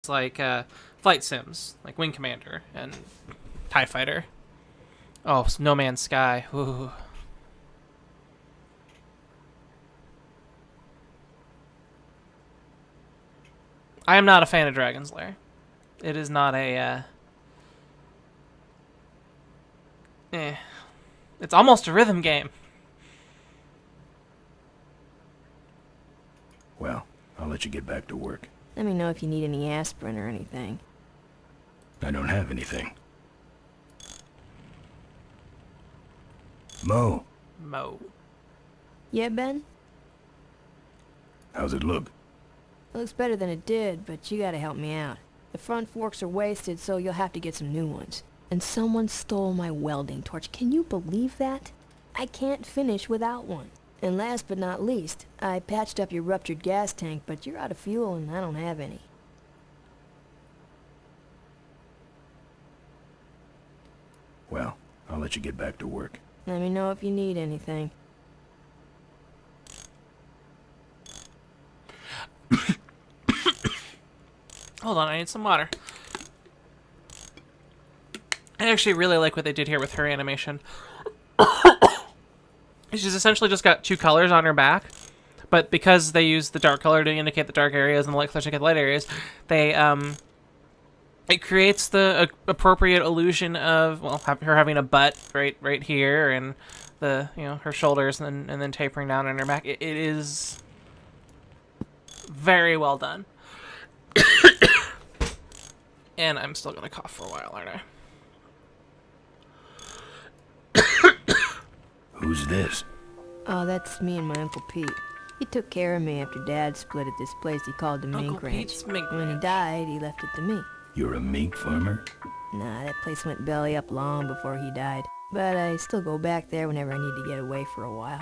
it's like flight sims, like Wing Commander and TIE Fighter. Oh, No Man's Sky. Ooh. I am not a fan of Dragon's Lair. It is not a... It's almost a rhythm game. Well, I'll let you get back to work. Let me know if you need any aspirin or anything. I don't have anything. Mo, Mo. Yeah, Ben? how's it look? It looks better than it did, but you gotta help me out. The front forks are wasted, so you'll have to get some new ones. And someone stole my welding torch. Can you believe that? I can't finish without one. And last but not least, I patched up your ruptured gas tank, but you're out of fuel and I don't have any. Well, I'll let you get back to work. Let me know if you need anything. Hold on, I need some water. I actually really like what they did here with her animation. She's essentially just got two colors on her back, but because they use the dark color to indicate the dark areas and the light color to indicate the light areas, they it creates the appropriate illusion of, well, her having a butt right here, and the, you know, her shoulders, and then tapering down on her back. It is very well done. And I'm still gonna cough for a while, aren't I? Who's this? Oh, that's me and my Uncle Pete. He took care of me after Dad split at this place he called the Mink Uncle Ranch. Pete's Mink When he Ranch. died, he left it to me. You're a mink farmer? Nah, that place went belly up long before he died. But I still go back there whenever I need to get away for a while.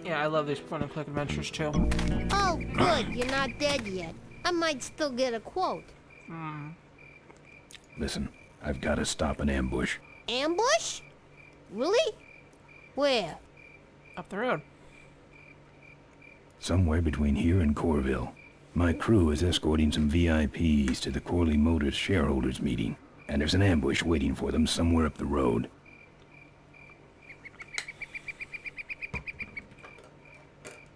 Yeah, I love these point-and-click adventures too. Oh, good. You're not dead yet. I might still get a quote. Listen, I've got to stop an ambush. Ambush? Really? Where? Up the road. Somewhere between here and Corville. My crew is escorting some VIPs to the Corley Motors shareholders meeting, and there's an ambush waiting for them somewhere up the road.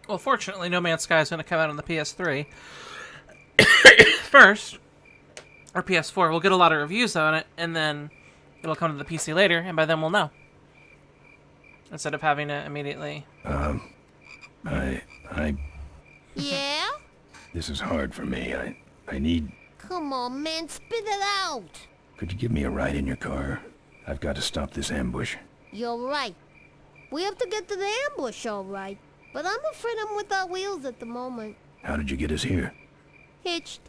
Well, fortunately, No Man's Sky is going to come out on the PS3 first, or PS4. We'll get a lot of reviews on it, and then it'll come to the PC later, and by then we'll know. Instead of having to immediately... Yeah? This is hard for me. I need... Come on, man, spit it out. Could you give me a ride in your car? I've got to stop this ambush. You're right. We have to get to the ambush, all right. But I'm afraid I'm without wheels at the moment. How did you get us here? Hitched.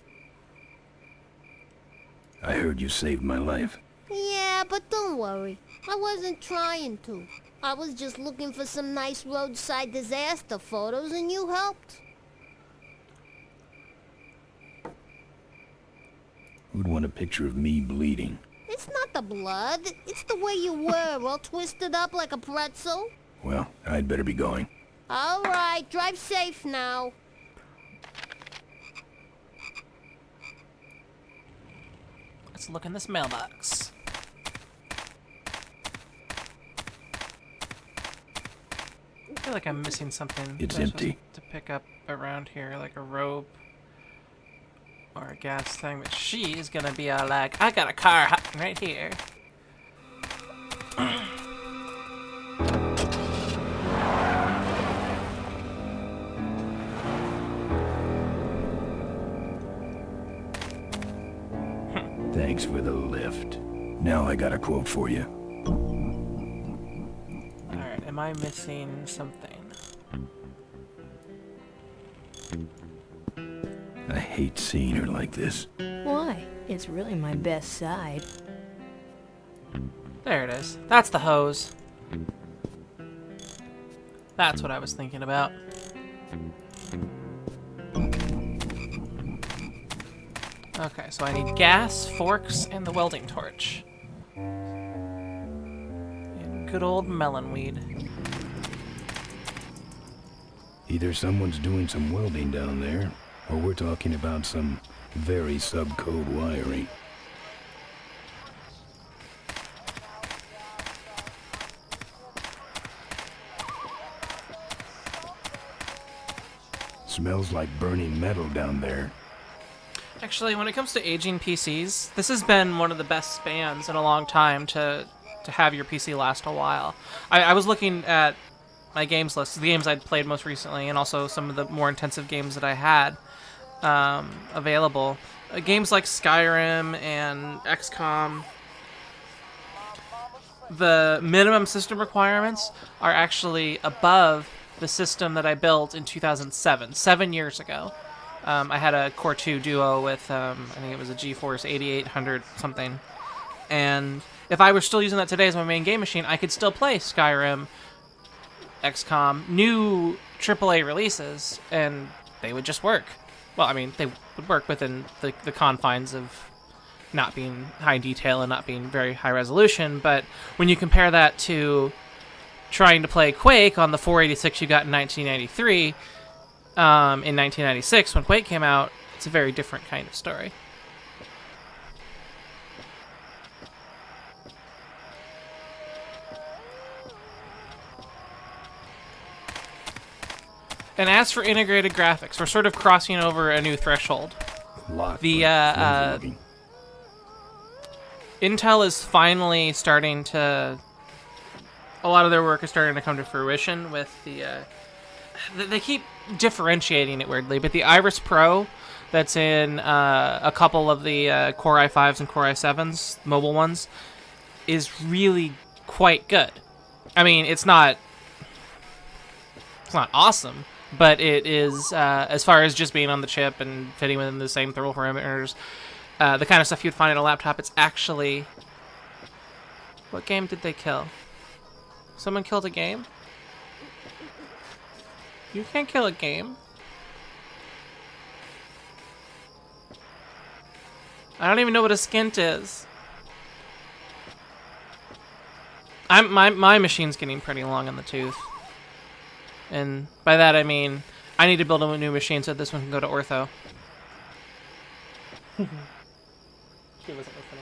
I heard you saved my life. Yeah, but don't worry. I wasn't trying to. I was just looking for some nice roadside disaster photos, and you helped. Who'd want a picture of me bleeding? It's not the blood. It's the way you were, all twisted up like a pretzel. Well, I'd better be going. All right, drive safe now. Let's look in this mailbox. I feel like I'm missing something. It's that I'm empty. supposed to pick up around here, like a rope or a gas thing. But she is gonna be all like, I got a car right here. Thanks for the lift. Now I got a quote for you. Alright, am I missing something? I hate seeing her like this. Why? It's really my best side. There it is. That's the hose. That's what I was thinking about. Okay, so I need gas, forks, and the welding torch. And good old melon weed. Either someone's doing some welding down there, or we're talking about some very subcode wiring. Smells like burning metal down there. Actually, when it comes to aging PCs, this has been one of the best spans in a long time to have your PC last a while. I was looking at my games list, the games I'd played most recently, and also some of the more intensive games that I had available. Games like Skyrim and XCOM, the minimum system requirements are actually above the system that I built in 2007, 7 years ago. I had a Core 2 Duo with, I think it was a GeForce 8800 something. And if I were still using that today as my main game machine, I could still play Skyrim, XCOM, new AAA releases, and they would just work. Well, I mean, they would work within the confines of not being high detail and not being very high resolution, but when you compare that to trying to play Quake on the 486 you got in 1993, in 1996 when Quake came out, it's a very different kind of story. And as for integrated graphics, we're sort of crossing over a new threshold. Intel is finally starting to... A lot of their work is starting to come to fruition with the... They keep differentiating it weirdly, but the Iris Pro that's in a couple of the Core i5s and Core i7s, mobile ones, is really quite good. I mean, it's not awesome, but it is, as far as just being on the chip and fitting within the same thermal parameters, the kind of stuff you'd find in a laptop, it's actually... What game did they kill? Someone killed a game? You can't kill a game. I don't even know what a skint is. My machine's getting pretty long in the tooth. And by that I mean, I need to build a new machine so this one can go to ortho. She wasn't listening.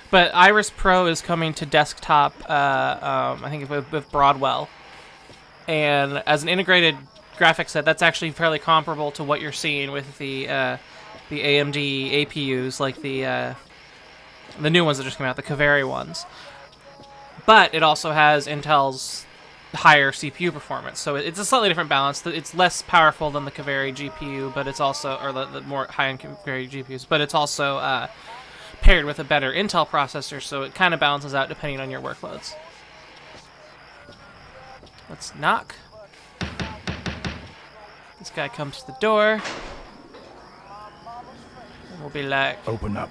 But Iris Pro is coming to desktop, I think with Broadwell. And as an integrated graphics set, that's actually fairly comparable to what you're seeing with the AMD APUs, like the new ones that just came out, the Kaveri ones. But it also has Intel's higher CPU performance, so it's a slightly different balance. It's less powerful than the Kaveri GPU, but it's also, or the more high-end Kaveri GPUs, but it's also paired with a better Intel processor, so it kind of balances out depending on your workloads. Let's knock. This guy comes to the door. And we'll be like... Open up.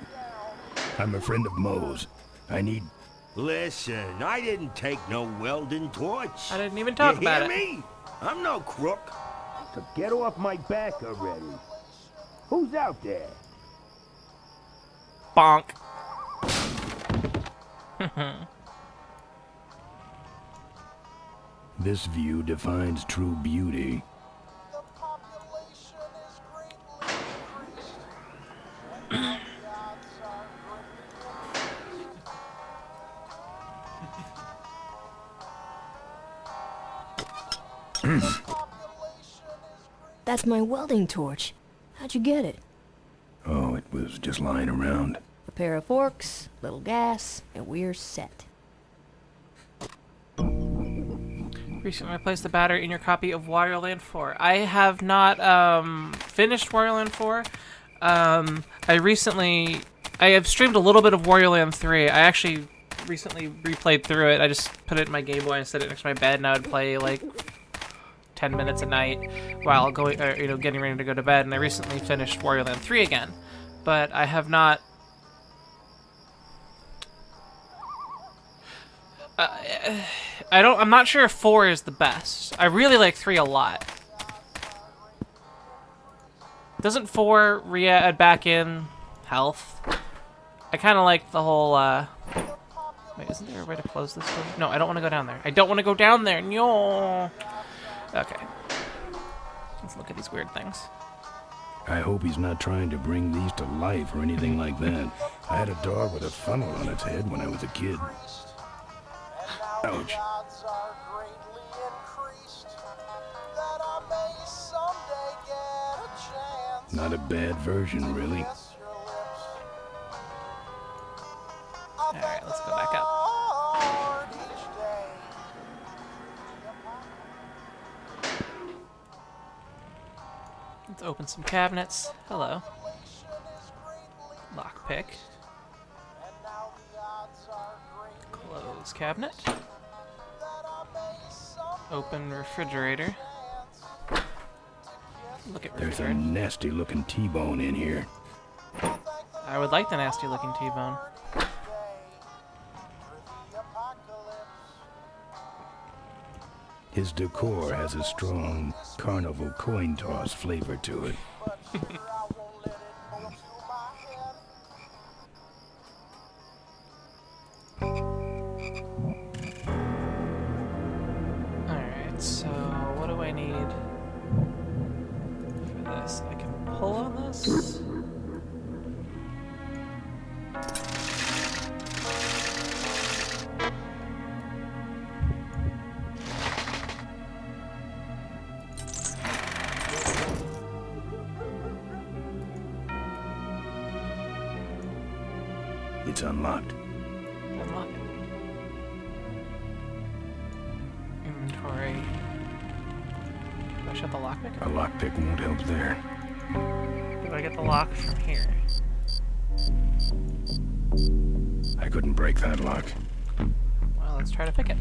I'm a friend of Moe's. I need... Listen, I didn't take no welding torch. I didn't even talk about it. You hear me? I'm no crook. So get off my back already. Who's out there? Bonk. This view defines true beauty. That's my welding torch. How'd you get it? Oh, it was just lying around. A pair of forks, little gas, and we're set. Recently replaced the battery in your copy of Wario Land 4. I have not finished Wario Land 4. I have streamed a little bit of Wario Land 3. I actually recently replayed through it. I just put it in my Game Boy and set it next to my bed, and I would play like 10 minutes a night while going, getting ready to go to bed. And I recently finished Wario Land 3 again, but I have not. I'm not sure if 4 is the best. I really like 3 a lot. Doesn't 4 re-add back in health? I kind of like the whole, Wait, isn't there a way to close this door? No, I don't want to go down there. I don't want to go down there. No. Okay. Let's look at these weird things. I hope he's not trying to bring these to life or anything like that. I had a dog with a funnel on its head when I was a kid. Ouch. Not a bad version, really. Alright, let's go back up. Let's open some cabinets. Hello. Lockpick. Close cabinet. Open refrigerator. Look at There's a refrigerator. nasty looking T-bone in here. I would like the nasty looking T-bone. His decor has a strong carnival coin toss flavor to it. Alright, so what do I need for this? I can pull on this? It's unlocked. Unlock it. Inventory. Do I shut the lockpick? A lockpick won't help there. Do I get the lock from here? I couldn't break that lock. Well, let's try to pick it.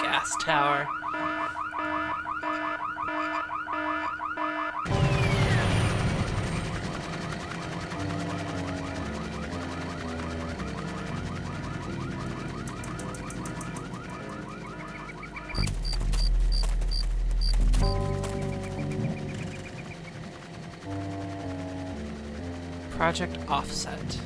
Gas tower. Project Offset.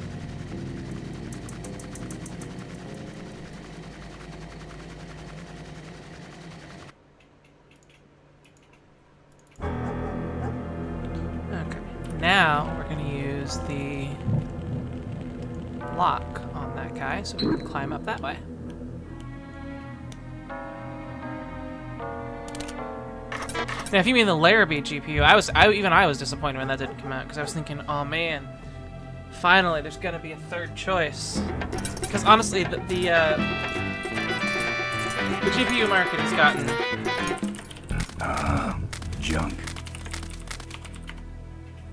Okay, now we're going to use the lock on that guy so we can climb up that way. Now, if you mean the Larrabee GPU, I was disappointed when that didn't come out because I was thinking, oh man, finally there's gonna be a third choice. Because honestly, the GPU market has gotten Junk.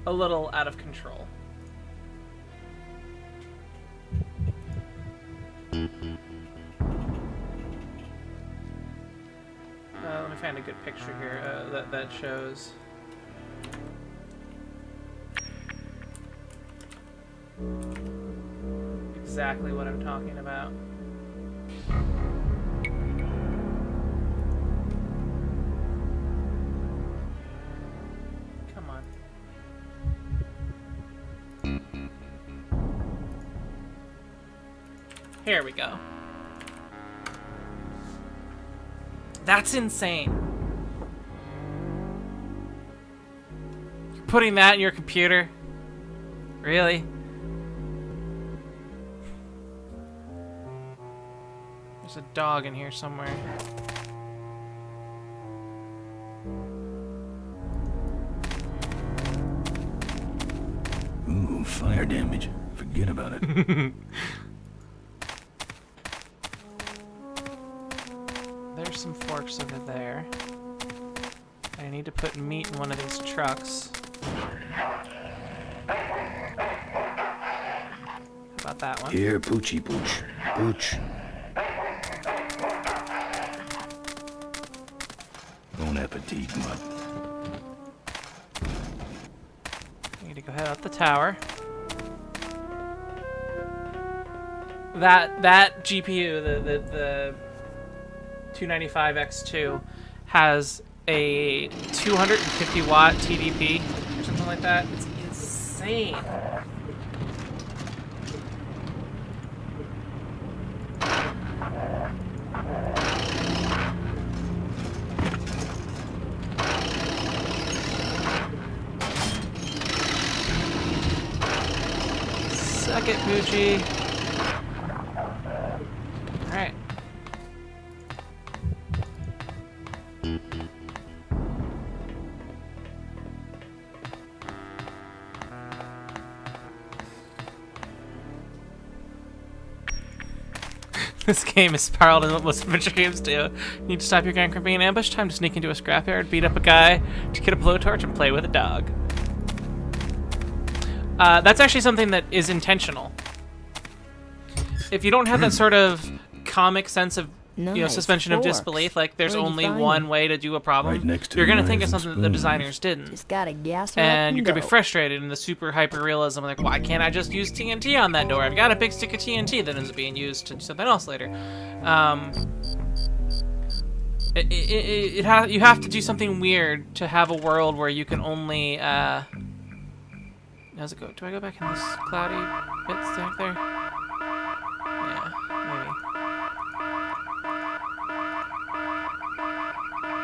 a little out of control. Let me find a good picture here that shows. Exactly what I'm talking about. Come on. Here we go. That's insane. You're putting that in your computer? Really? There's a dog in here somewhere. Ooh, fire damage. Forget about it. There's some forks over there. I need to put meat in one of these trucks. How about that one? Here, Poochie Pooch. Pooch. appetit, mutt. I need to go head up the tower. That GPU, the 295X2, has a 250 watt TDP or something like that. It's insane. Suck it, Poochie. Alright. This game is spiraled in what most adventure games do. You need to stop your gang from being ambushed. Time to sneak into a scrapyard, beat up a guy, to get a blowtorch, and play with a dog. That's actually something that is intentional. If you don't have that sort of comic sense of suspension of disbelief, like there's only one way to do a problem, Right next to you're gonna knives think of and something that the spoons. designers didn't. Just gotta gas her And up you're gonna be go. frustrated in the super hyper realism, like, why can't I just use TNT on that door? I've got a big stick of TNT that ends up being used to do something else later. You have to do something weird to have a world where you can only how's it go? Do I go back in this cloudy bit stack there? Yeah, maybe.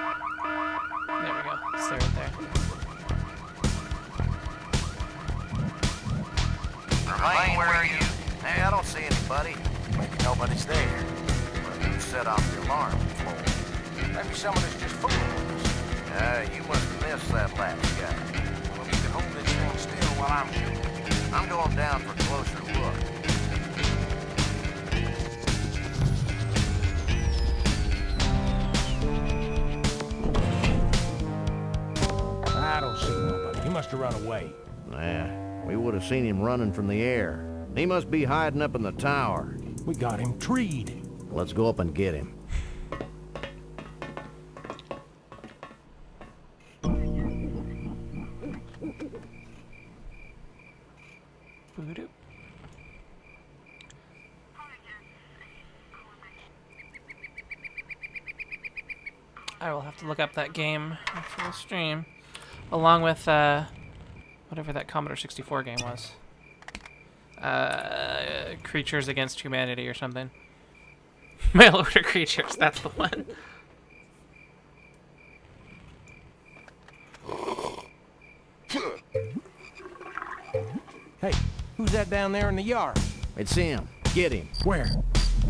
There we go. Stay right there. Remain where are you? Hey, I don't see anybody. Maybe nobody's there. Well, you set off the alarm before. Maybe someone is just fooling with us. You must have missed that last guy. Well, you can hold this thing still while I'm shooting. I'm going down for a closer look. I don't see nobody. He must have run away. Yeah, we would have seen him running from the air. He must be hiding up in the tower. We got him treed. Let's go up and get him. Boo-doo. I will have to look up that game after the stream, along with whatever that Commodore 64 game was. Creatures Against Humanity or something. Mail order creatures, that's the one. Hey, who's that down there in the yard? It's him. Get him. Where?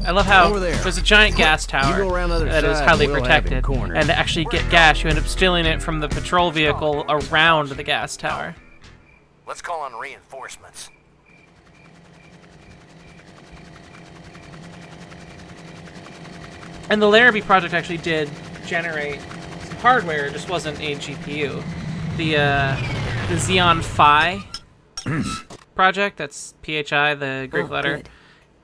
I love how Over there. there's a giant gas tower You go around the other that is side highly and we'll have him protected, cornered. and to actually get gas, you end up stealing it from the patrol vehicle around the gas tower. Let's call on reinforcements. And the Larrabee project actually did generate some hardware, it just wasn't a GPU. The Xeon Phi project, that's PHI, the Greek letter, Good.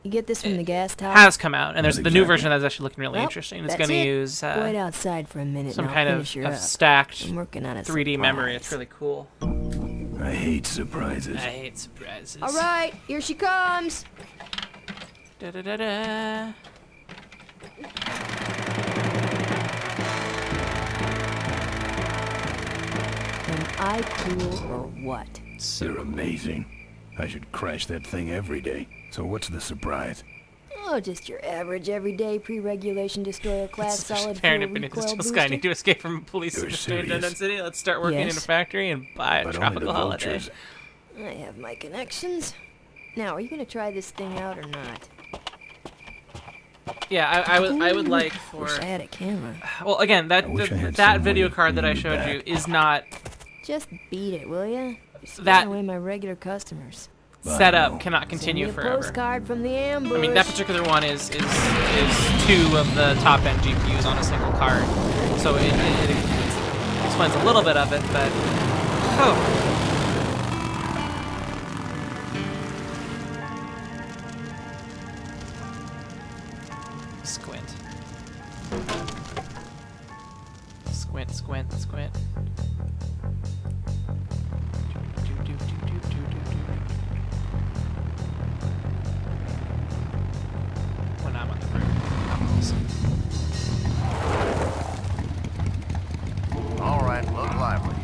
You get this from the gas tower? has come out, and there's Not the new exactly. version that's actually looking really Well, interesting. It's that's going to it. use Wait outside for a minute some and I'll kind finish her of up. stacked I'm working on a 3D memory. It's surprise. really cool. I hate surprises. I hate surprises. All right, here she comes. Da-da-da-da. Am I cool or what? They're amazing. I should crash that thing every day. So what's the surprise? Oh, just your average, everyday pre-regulation destroyer class solid Parent fuel opinion recoil digital booster. sky need to escape from police You're in Dundon serious? City. Let's start working in a Yes. factory and buy a But only tropical the holiday. vultures. I have my connections. Now, are you gonna try this thing out or not? Yeah, I would like for Wish I had a camera. well again that I wish I had that some video way of card that I bringing you showed you back. is not Just beat it, will ya? You're That- scaring away my regular customers. set I up know. cannot Send me continue a forever. postcard from the ambush. I mean, that particular one is two of the top end GPUs on a single card, so it explains a little bit of it, but oh. Squint. Squint, squint, squint. When I'm on the road, I'm awesome. All right, look lively.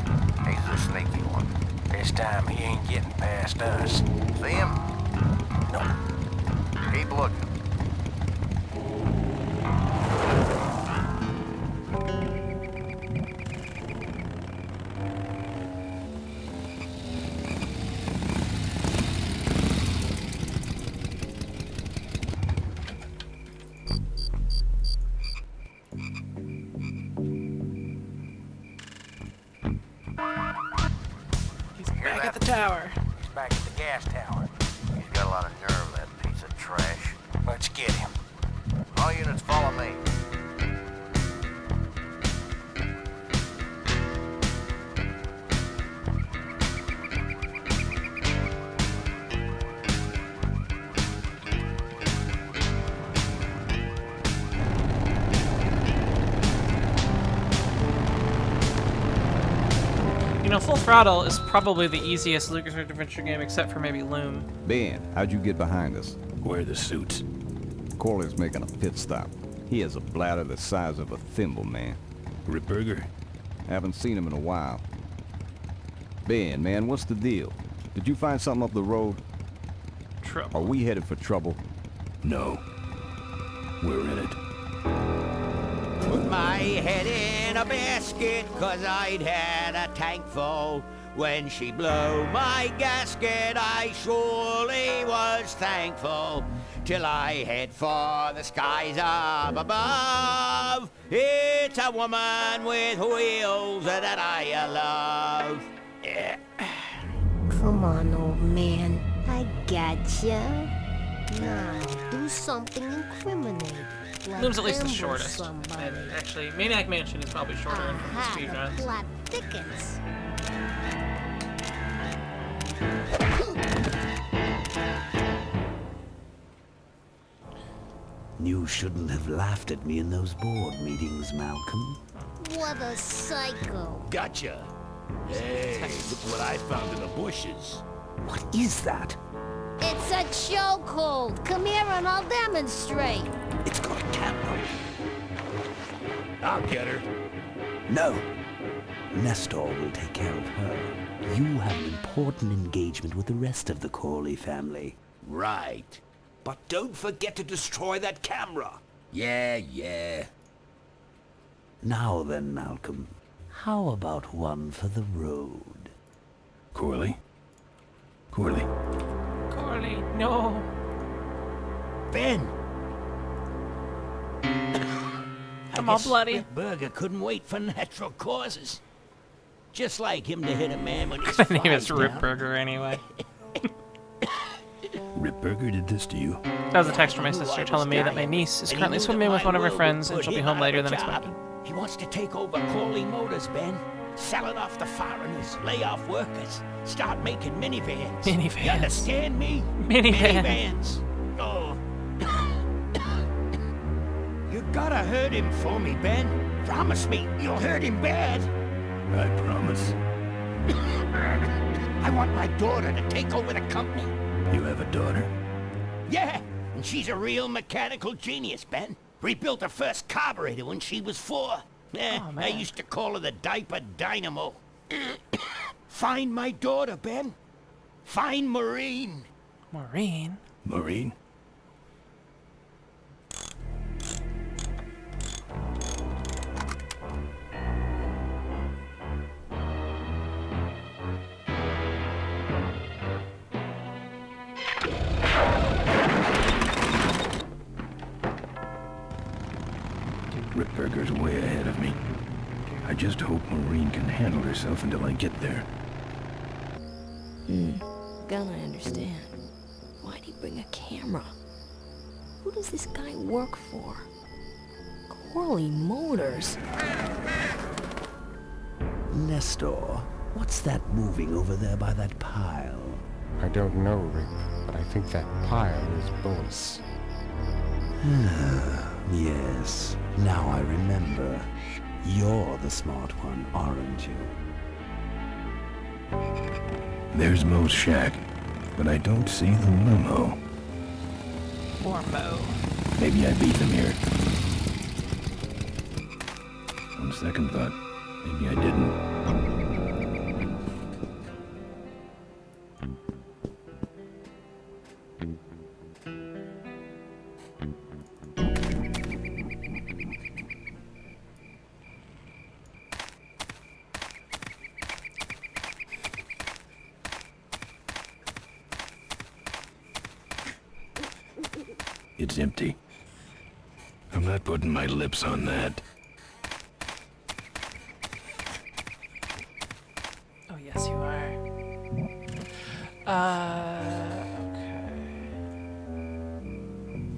He's a sneaky one. This time he ain't getting past us. See him? No. Keep looking. He's back at the tower. He's back at the gas tower. He's got a lot of nerve, that piece of trash. Let's get him. All units follow me. You know, Full Throttle is probably the easiest LucasArts adventure game except for maybe Loom. Ben, how'd you get behind us? Where are the suits? Corley's making a pit stop. He has a bladder the size of a thimble, man. Ripburger? Haven't seen him in a while. Ben, man, what's the deal? Did you find something up the road? Trouble. Are we headed for trouble? No. We're in it. Put my head in a basket, 'cause I'd had a tank full. When she blew my gasket, I surely was thankful. Till I head for the skies up above. It's a woman with wheels that I love. Come on, old man. I gotcha. Now, do something incriminating. Like Loom's at least the ambush shortest. somebody. And actually, Maniac Mansion is probably shorter in terms of speed runs. Plot thickens. You shouldn't have laughed at me in those board meetings, Malcolm. What a psycho. Gotcha. Hey, look what I found in the bushes. What is that? It's a chokehold. Come here and I'll demonstrate. It's got a camera. I'll get her. No. Nestor will take care of her. You have an important engagement with the rest of the Corley family. Right. But don't forget to destroy that camera. Yeah. Now then, Malcolm, how about one for the road? Corley? Corley? Corley, no. Ben! I'm all bloody. Burger couldn't wait for natural causes. Just like him to hit a man when he's The name is flies down. Ripburger anyway. Ripburger did this to you? That was a text from my sister telling me that my niece is currently swimming with one of her friends and she'll be home later than expected. He wants to take over Corley Motors, Ben. Sell it off to foreigners, lay off workers, start making minivans. Minivans. You understand me? Minivans. Oh. You gotta hurt him for me, Ben. Promise me you'll hurt him bad. I promise. I want my daughter to take over the company. You have a daughter? Yeah, and she's a real mechanical genius, Ben. Rebuilt her first carburetor when she was 4. Oh, man. I used to call her the diaper dynamo. Find my daughter, Ben. Find Maureen. Maureen? Maureen? Ripburger's way ahead of me. I just hope Maureen can handle herself until I get there. Gonna understand. Why'd he bring a camera? Who does this guy work for? Corley Motors. Nestor, what's that moving over there by that pile? I don't know, Rip, but I think that pile is Boris. Yes, now I remember. You're the smart one, aren't you? There's Mo's shack, but I don't see the limo. Poor Mo. Maybe I beat them here. On second thought, maybe I didn't. It's empty. I'm not putting my lips on that. Oh, yes, you are. Okay.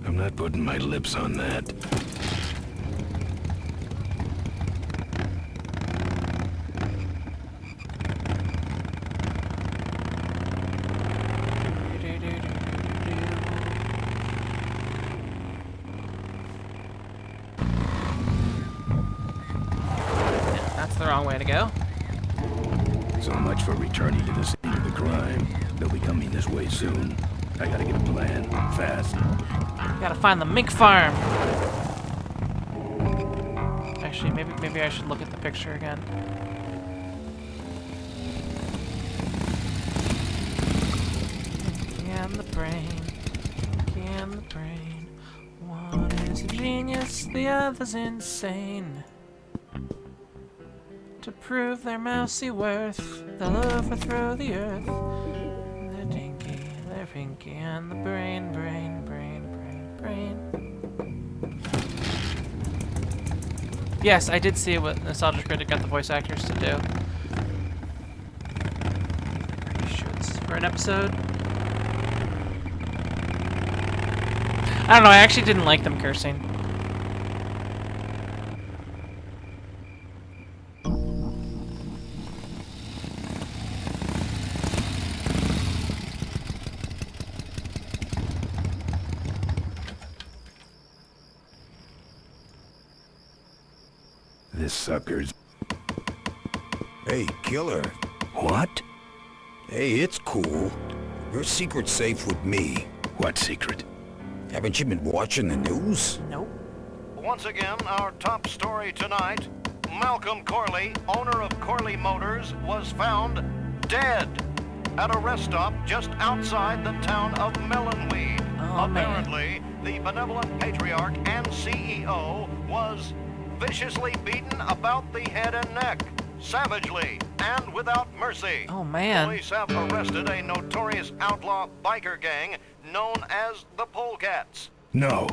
I'm not putting my lips on that. That's the wrong way to go. So much for returning to the scene of the crime. They'll be coming this way soon. I gotta get a plan, fast. Gotta find the mink farm. Actually, maybe I should look at the picture again. And the brain, and the brain. One is a genius, the other's insane. To prove their mousy worth, they'll overthrow the earth. They're dinky, they're pinky, and the brain, brain, brain, brain, brain. Yes, I did see what Nostalgia Critic got the voice actors to do. Pretty sure this is for an episode. I don't know, I actually didn't like them cursing. This sucker's... Hey, killer. What? Hey, it's cool. Your secret's safe with me. What secret? Haven't you been watching the news? Nope. Once again, our top story tonight. Malcolm Corley, owner of Corley Motors, was found dead at a rest stop just outside the town of Melonweed. Oh, apparently, the benevolent patriarch and CEO was viciously beaten about the head and neck, savagely and without mercy. Oh, man. Police have arrested a notorious outlaw biker gang known as the Polecats, No.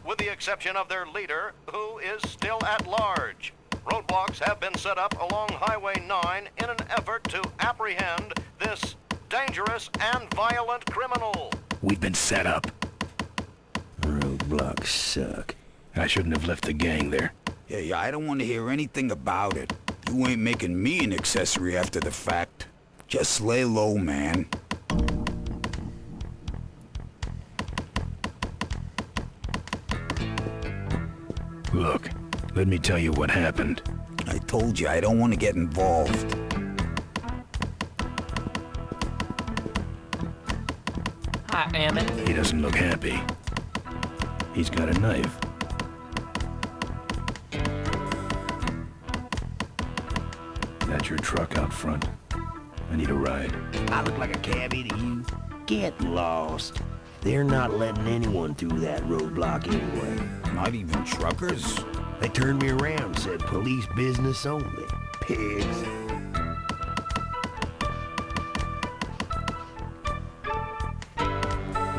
with the exception of their leader, who is still at large. Roadblocks have been set up along Highway 9 in an effort to apprehend this dangerous and violent criminal. We've been set up. Roadblocks suck. I shouldn't have left the gang there. Yeah, I don't want to hear anything about it. You ain't making me an accessory after the fact. Just lay low, man. Look, let me tell you what happened. I told you I don't want to get involved. Hot damn it. He doesn't look happy. He's got a knife. That's your truck out front. I need a ride. I look like a cabbie to you. Get lost. They're not letting anyone through that roadblock anyway. Not even truckers? They turned me around, said police business only. Pigs.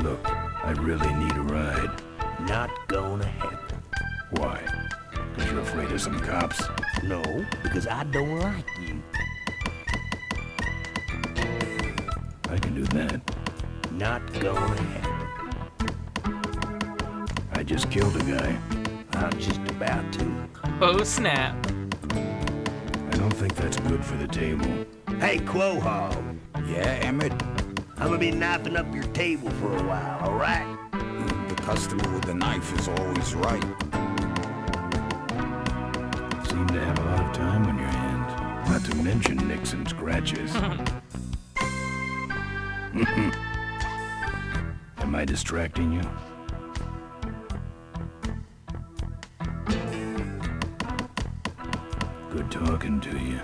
Look, I really need a ride. Not gonna happen. Why? Because you're afraid of some cops? No, because I don't like you. I can do that. Not gonna happen. I just killed a guy. I'm just about to. Oh, snap. I don't think that's good for the table. Hey, Quahog. Yeah, Emmett? I'm gonna be knifing up your table for a while, alright? The customer with the knife is always right. See of time on your hands. Not to mention nicks and scratches. Am I distracting you? Good talking to you.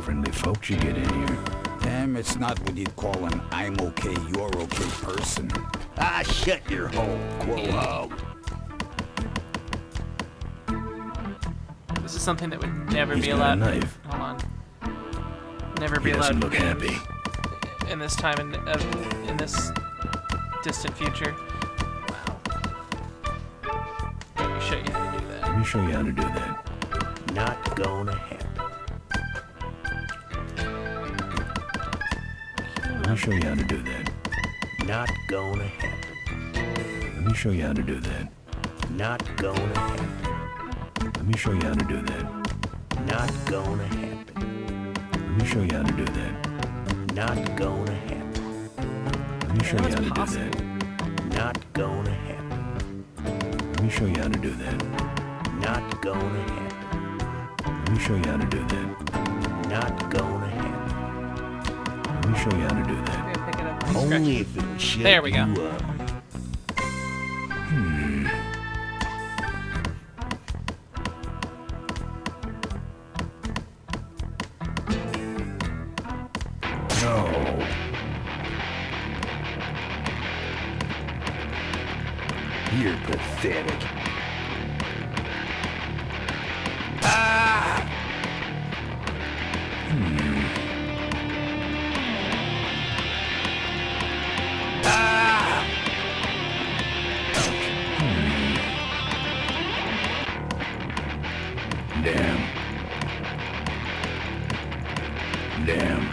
Friendly folks you get in here. Damn, it's not what you'd call an I'm okay, you're okay person. Ah, shut your hole, Quo. This is something that would never He's be got allowed. a knife. Hold on. Never He be doesn't allowed look happy. in this time in this distant future. Wow. Let me show you how to do that. Let me show you how to do that. Not gonna happen. Let me show you how to do that. Not gonna happen. Let me show you how to do that. Not gonna happen. Let me show you how to do that. Not gonna happen. Let me show you how to do that. Not gonna happen. Let me show you how to do that. Not gonna happen. Let me show you how to do that. Not gonna happen. Let me show you how to do that. Not gonna happen. Let me show you how to do that. Here, pick it up. Only if it'll shut There we go. you up. No. You're pathetic. Damn. Damn.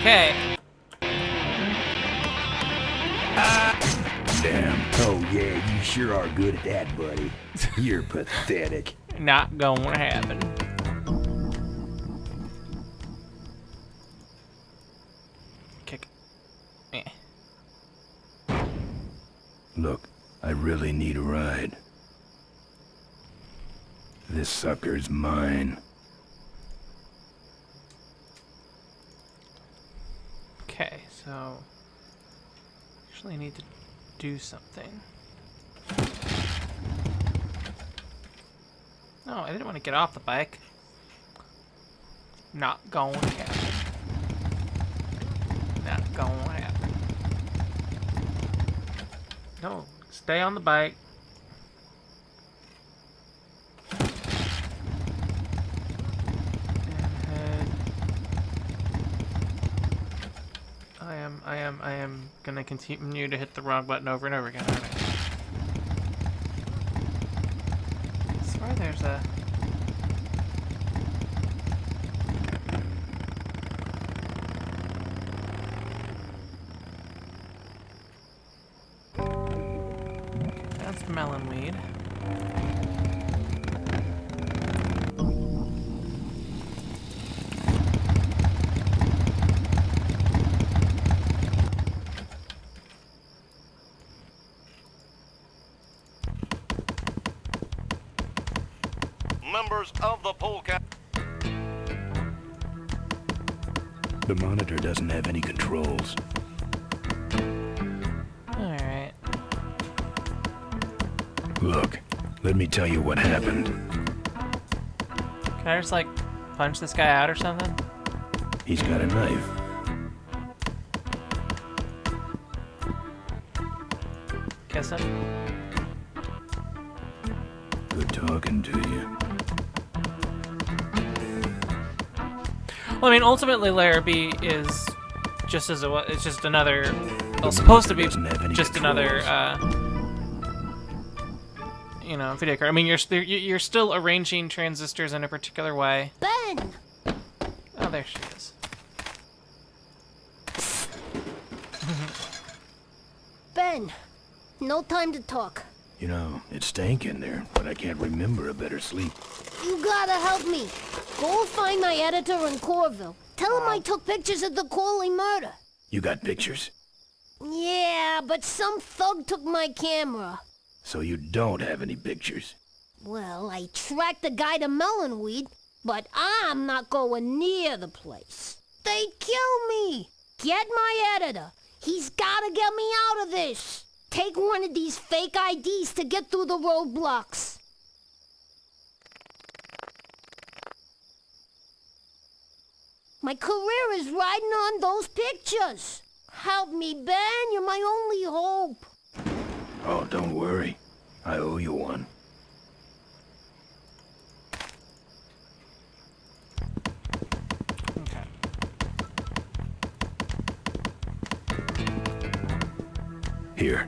Okay. Damn. Oh, yeah, you sure are good at that, buddy. You're pathetic. Not gonna happen. Kick. Eh. Look, I really need a ride. This sucker's mine. Okay, so actually need to do something. No, I didn't want to get off the bike. Not going to happen. Not going to happen. No, stay on the bike. I am gonna continue to hit the wrong button over and over again, aren't I? I swear there's a... Okay, that's melon weed. Members of the polecat. The monitor doesn't have any controls. Alright. Look, let me tell you what happened. Can I just, like, punch this guy out or something? He's got a knife. Kiss him? Good talking to you. Well, I mean, ultimately, Layer B is just as it's just another. Well, supposed to be just another, you know, video card. I mean, you're still arranging transistors in a particular way. Ben! Oh, there she is. Ben, no time to talk. You know, it stank in there, but I can't remember a better sleep. You gotta help me. Go find my editor in Corville. Tell him I took pictures of the Corley murder. You got pictures? Yeah, but some thug took my camera. So you don't have any pictures? Well, I tracked the guy to Melonweed, but I'm not going near the place. They'd kill me. Get my editor. He's gotta get me out of this. Take one of these fake IDs to get through the roadblocks. My career is riding on those pictures. Help me, Ben. You're my only hope. Oh, don't worry. I owe you one. Okay. Here.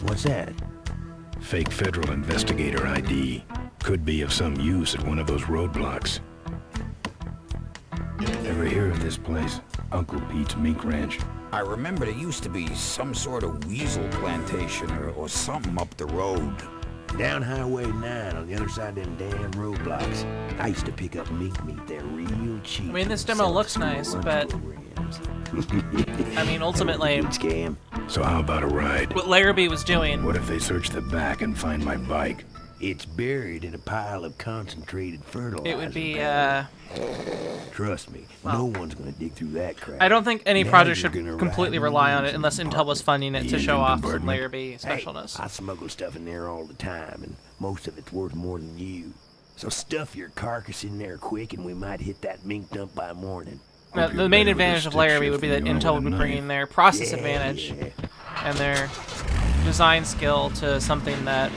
What's that? Fake federal investigator ID. Could be of some use at one of those roadblocks. Ever hear of this place? Uncle Pete's Mink Ranch? I remember there used to be some sort of weasel plantation or something up the road. Down Highway 9 on the other side of them damn roadblocks. I used to pick up mink meat there real cheap. I mean, this demo looks nice, but I mean, ultimately, scam. So how about a ride? what Larrabee was doing. What if they search the back and find my bike? It's buried in a pile of concentrated fertilizer. It would be, Trust me, no one's gonna dig through that crap. I don't think any Now project you're should gonna completely ride rely on in it unless some Intel was funding it to The show engine off some compartment? Larrabee specialness. Hey, I smuggle stuff in there all the time, and most of it's worth more than you. So stuff your carcass in there quick, and we might hit that mink dump by morning. Now, Hope the you're main better with advantage a of stick Larrabee shift would be than that you are Intel with would be a bringing knife. their process advantage and their design skill to something that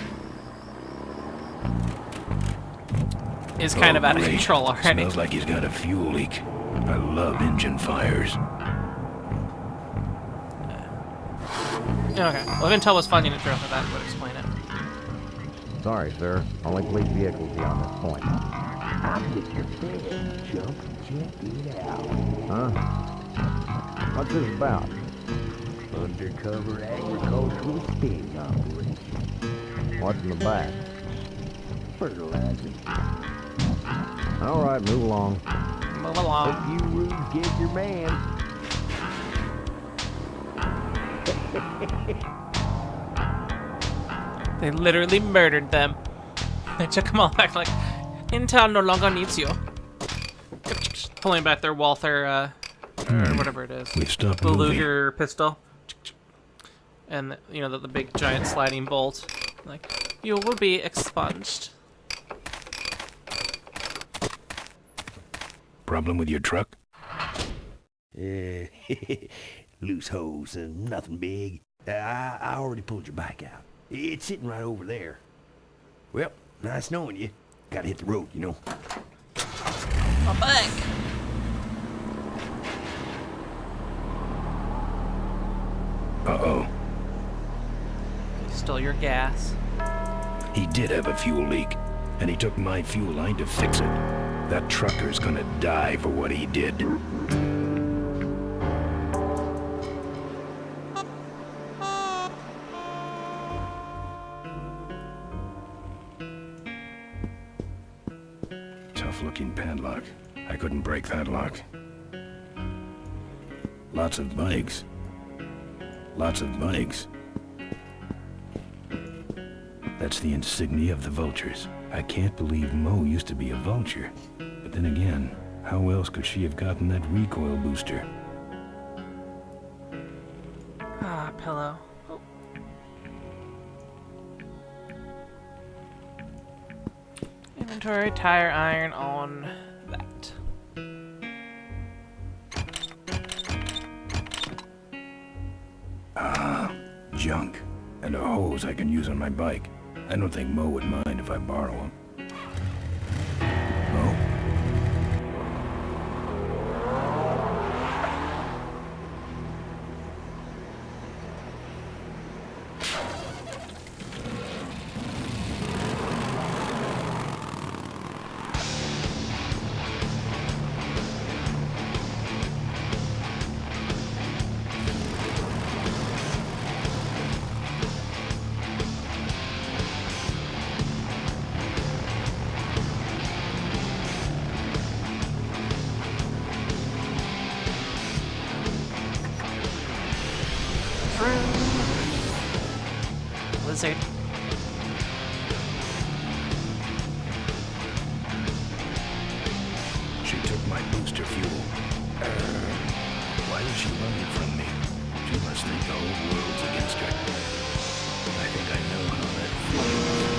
is kind of out of Great. control already. Smells like he's got a fuel leak. I love engine fires. Okay, well, if Intel was funding it directly, that would explain it. Sorry, sir. Only police vehicles beyond this point. I'm with your bed. Jump and check it out. Huh? What's this about? Undercover agricultural sting operation. What's in the back? Fertilizer. All right, move along. Move along. Hope you rubes get your man. They literally murdered them. They took them all back like, Intel no longer needs you. Pulling back their Walther, or whatever it is. We've stopped The moving. Luger pistol. And, you know, the big giant sliding bolt. Like, you will be expunged. Problem with your truck? Loose hose, nothing big. I already pulled your bike out. It's sitting right over there. Well, nice knowing you. Gotta hit the road, you know. My bike. Uh-oh. Stole your gas. He did have a fuel leak, and he took my fuel line to fix it. That trucker's gonna die for what he did. Tough-looking padlock. I couldn't break that lock. Lots of bikes. Lots of bikes. That's the insignia of the vultures. I can't believe Mo used to be a vulture. But then again, how else could she have gotten that recoil booster? Ah, pillow. Oh. Inventory, tire iron on that. Ah, junk. And a hose I can use on my bike. I don't think Mo would mind if I borrow him. Mo? suit. She took my booster fuel. Why is she running from me? She must think the whole world's against her. I think I know how that feels.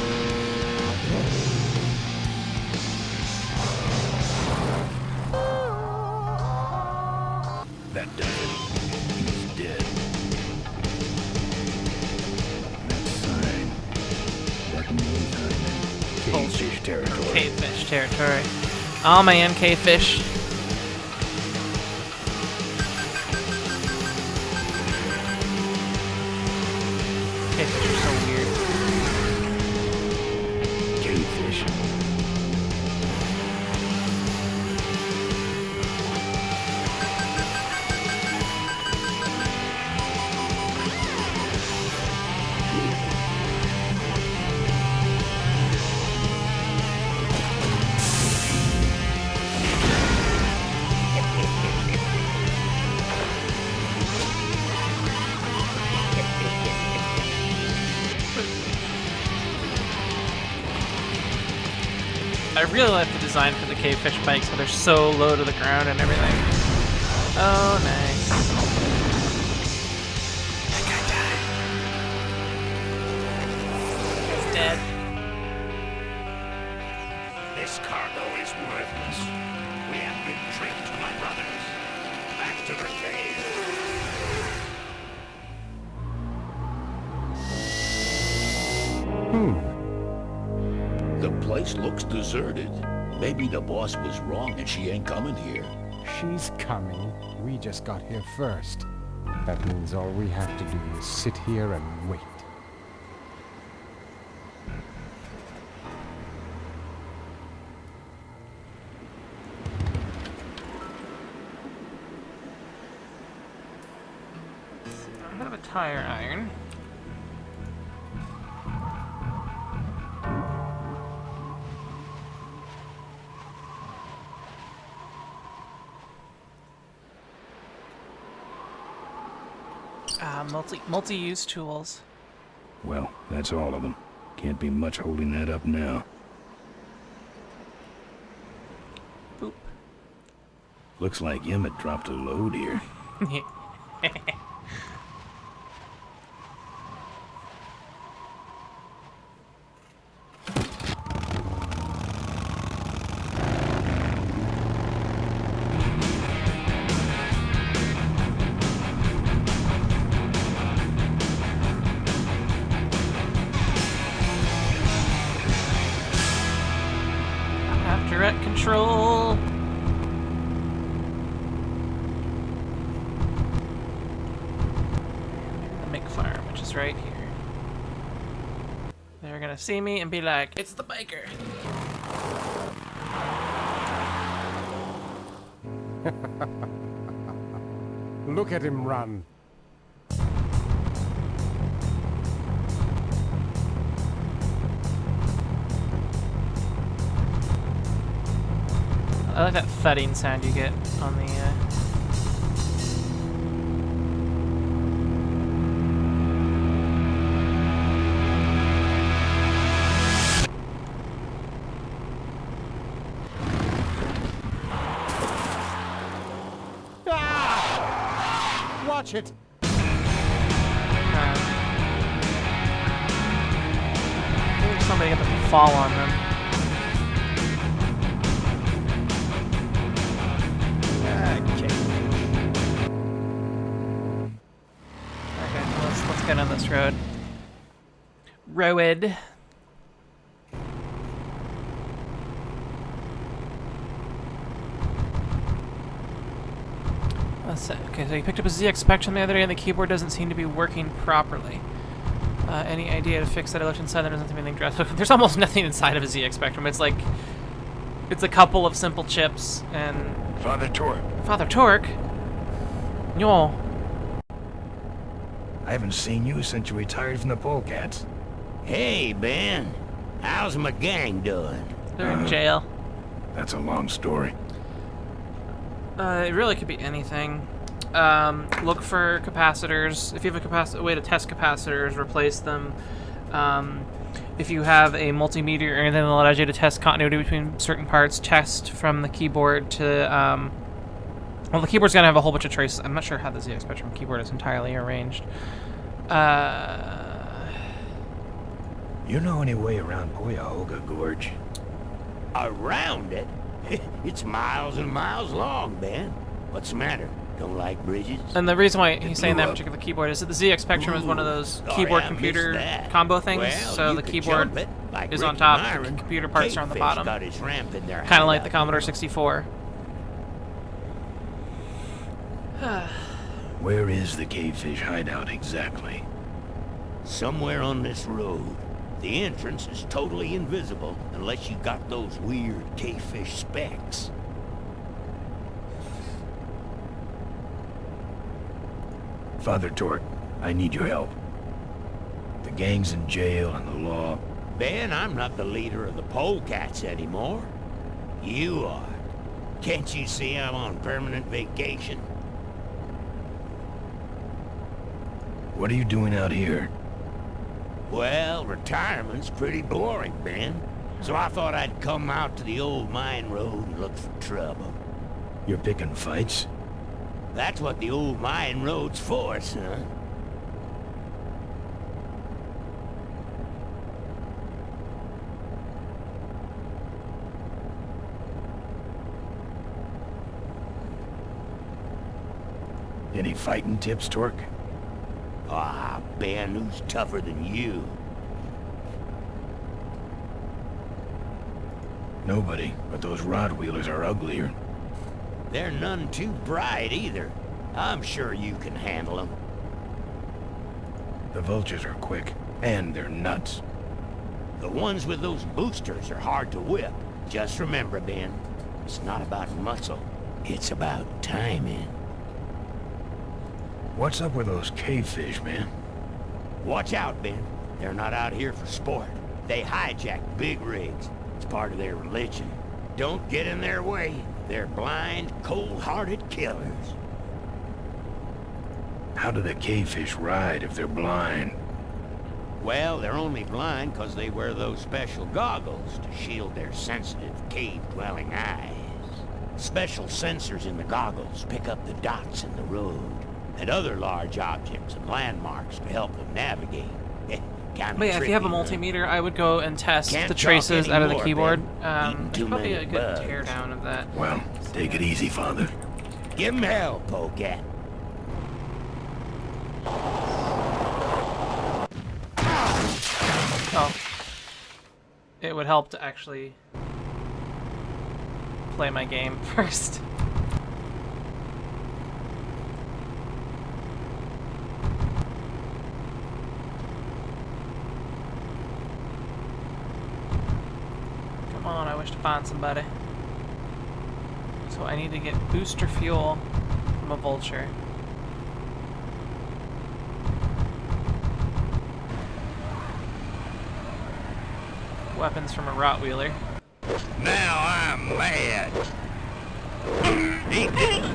That does it. He's dead. That sign. That means I'm in cavefish territory. Cavefish territory. Oh man, cavefish. Cavefish are so weird. Cavefish. I really like the design for the cavefish bikes, how they're so low to the ground and everything. Oh, nice. That guy died. He's dead. This cargo is worthless. We have been tricked, my brothers. Back to the cave. The place looks deserted. Maybe the boss was wrong and she ain't coming here. She's coming. We just got here first. That means all we have to do is sit here and wait. I have a tire iron. Multi-use tools. Well, that's all of them. Can't be much holding that up now. Boop. Looks like Emmett dropped a load here. Direct control. The Mick Farm, which is right here. They're gonna see me and be like, "It's the biker." Look at him run. I like that thudding sound you get on the Watch it. I think somebody got to fall on them. Okay, let's get on this road. Road. Okay, so you picked up a ZX Spectrum the other day and the keyboard doesn't seem to be working properly. Any idea to fix that? I looked inside, there doesn't seem to be anything drastic. There's almost nothing inside of a ZX Spectrum. It's like, it's a couple of simple chips and... Father Torque. Father Torque? Yo. I haven't seen you since you retired from the Polecats. Hey, Ben. How's my gang doing? They're in jail. That's a long story. It really could be anything. Look for capacitors. If you have a way to test capacitors, replace them. If you have a multimeter or anything that allows you to test continuity between certain parts, test from the keyboard to, well, the keyboard's gonna have a whole bunch of traces. I'm not sure how the ZX Spectrum keyboard is entirely arranged. You know any way around Cuyahoga Gorge? Around it? It's miles and miles long, Ben. What's the matter? Don't like bridges? And the reason why he's saying that particular keyboard is that the ZX Spectrum is one of those keyboard-computer combo things. Well, so the keyboard is on top, the computer parts are on the bottom. Kind of like the Commodore 64. Where is the cavefish hideout exactly? Somewhere on this road. The entrance is totally invisible unless you got those weird cavefish specs. Father Torque, I need your help. The gang's in jail and the law... Ben, I'm not the leader of the polecats anymore. You are. Can't you see I'm on permanent vacation? What are you doing out here? Well, retirement's pretty boring, Ben. So I thought I'd come out to the old mine road and look for trouble. You're picking fights? That's what the old mine road's for, son. Any fighting tips, Torque? Ah, Ben, who's tougher than you? Nobody, but those rod wheelers are uglier. They're none too bright either. I'm sure you can handle them. The vultures are quick, and they're nuts. The ones with those boosters are hard to whip. Just remember, Ben, it's not about muscle. It's about timing. What's up with those cavefish, man? Watch out, Ben. They're not out here for sport. They hijack big rigs. It's part of their religion. Don't get in their way. They're blind, cold-hearted killers. How do the cavefish ride if they're blind? Well, they're only blind because they wear those special goggles to shield their sensitive, cave-dwelling eyes. Special sensors in the goggles pick up the dots in the road and other large objects and landmarks to help them navigate. But yeah, if you have a multimeter, I would go and test the traces out of the keyboard. There's probably a good teardown of that. Well, take it easy, Father. Give him hell, Polecat. Oh. It would help to actually play my game first. Come on, I wish to find somebody. So I need to get booster fuel from a vulture. Weapons from a Rottweiler. Now I'm mad. Eat this.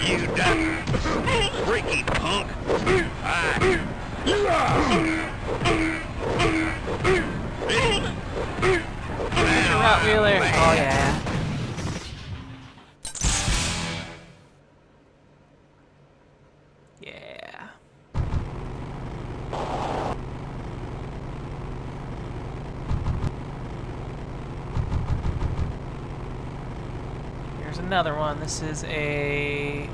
You done. Freaky punk. Rottweiler. Oh yeah. Yeah. Here's another one. This is a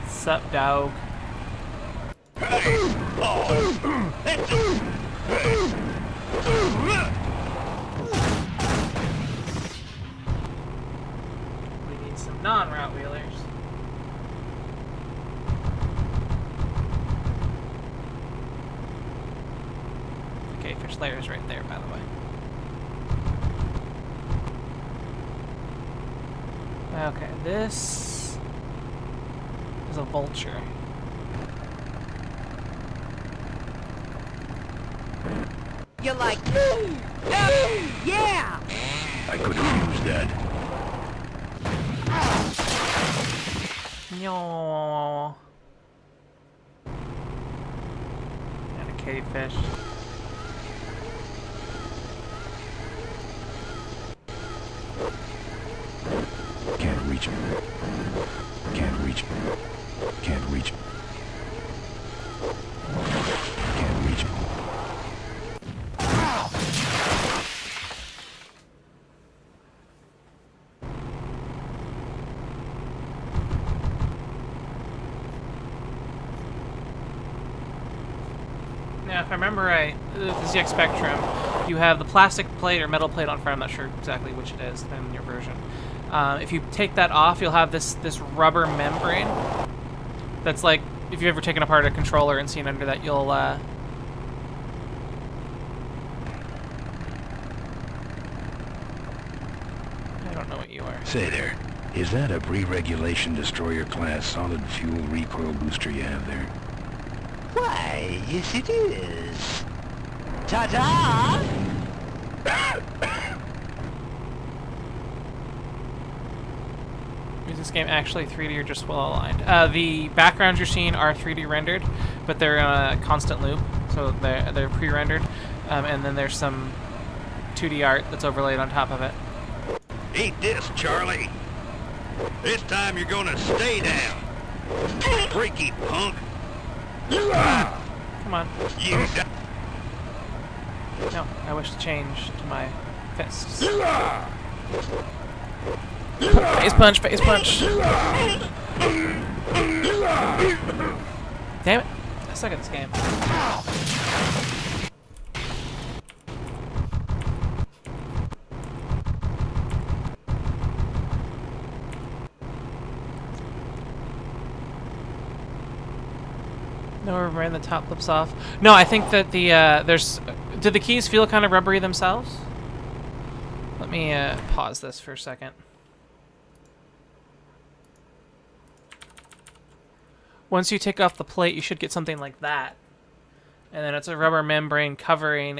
sup dog. We need some non-Rottweilers. Okay, fish layer's right there, by the way. Okay, this is a vulture. You're like, yeah! I could have used that. No. cavefish. Can't reach him. Can't reach him. Can't reach him. Can't reach him. Now, if I remember right, the ZX Spectrum, you have the plastic plate or metal plate on front. I'm not sure exactly which it is in your version. If you take that off, you'll have this rubber membrane. That's like, if you've ever taken apart a controller and seen under that, you'll I don't know what you are. Say there, is that a pre-regulation destroyer class solid fuel recoil booster you have there? Why, yes it is. Ta-ta! Is this game actually 3D or just well aligned? The backgrounds you're seeing are 3D rendered, but they're in a constant loop, so they're pre-rendered, and then there's some 2D art that's overlaid on top of it. Eat this, Charlie. This time you're gonna stay down. Freaky punk. Come on. You No, I wish to change to my fists. Face punch, face punch. Damn it. I suck at this game. No, remember the top flips off. No, I think that the did the keys feel kind of rubbery themselves? Let me pause this for a second. Once you take off the plate, you should get something like that, and then it's a rubber membrane covering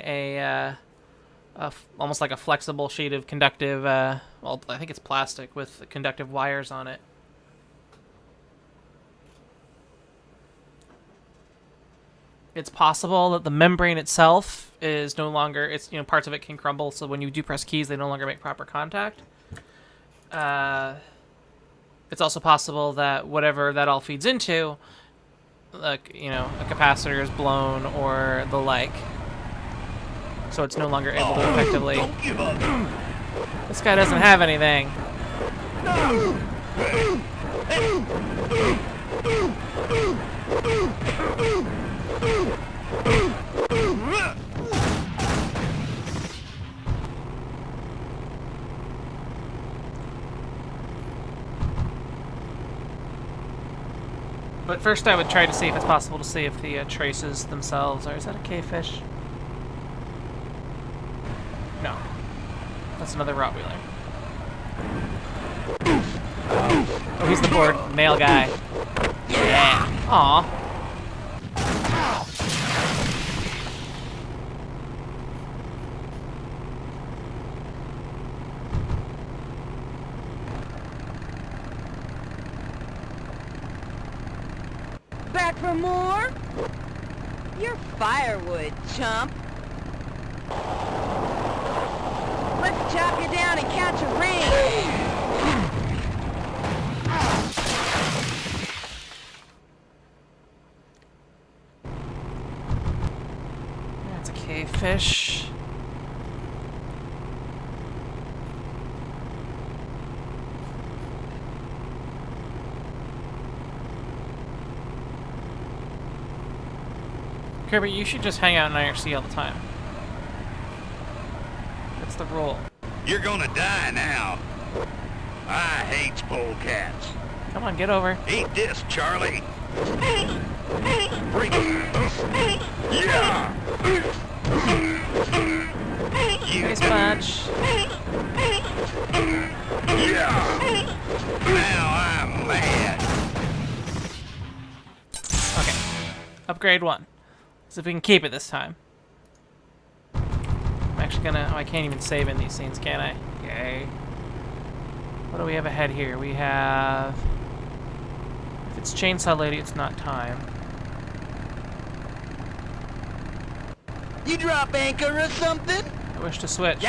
almost like a flexible sheet of conductive. Well, I think it's plastic with conductive wires on it. It's possible that the membrane itself is no longer, it's, you know, parts of it can crumble, so when you do press keys, they no longer make proper contact. It's also possible that whatever that all feeds into, like, you know, a capacitor is blown or the like. So it's no longer able to effectively... don't give up. This guy doesn't have anything. But first I would try to see if it's possible to see if the traces themselves are... Is that a cavefish? No. That's another Rottweiler. Oh, he's the board male guy. Yeah. Aw. Back for more? You're firewood, chump. Let's chop you down and catch a ring. That's a cavefish. Kirby, you should just hang out in IRC all the time. That's the rule. You're gonna die now. I hate polecats. Come on, get over. Eat this, Charlie. Yeah. Face punch. Yeah. Now I'm mad. Okay. Upgrade 1. See if we can keep it this time. I'm actually gonna... Oh, I can't even save in these scenes, can I? Yay. What do we have ahead here? We have... If it's Chainsaw Lady, it's not time. You drop anchor or something? I wish to switch.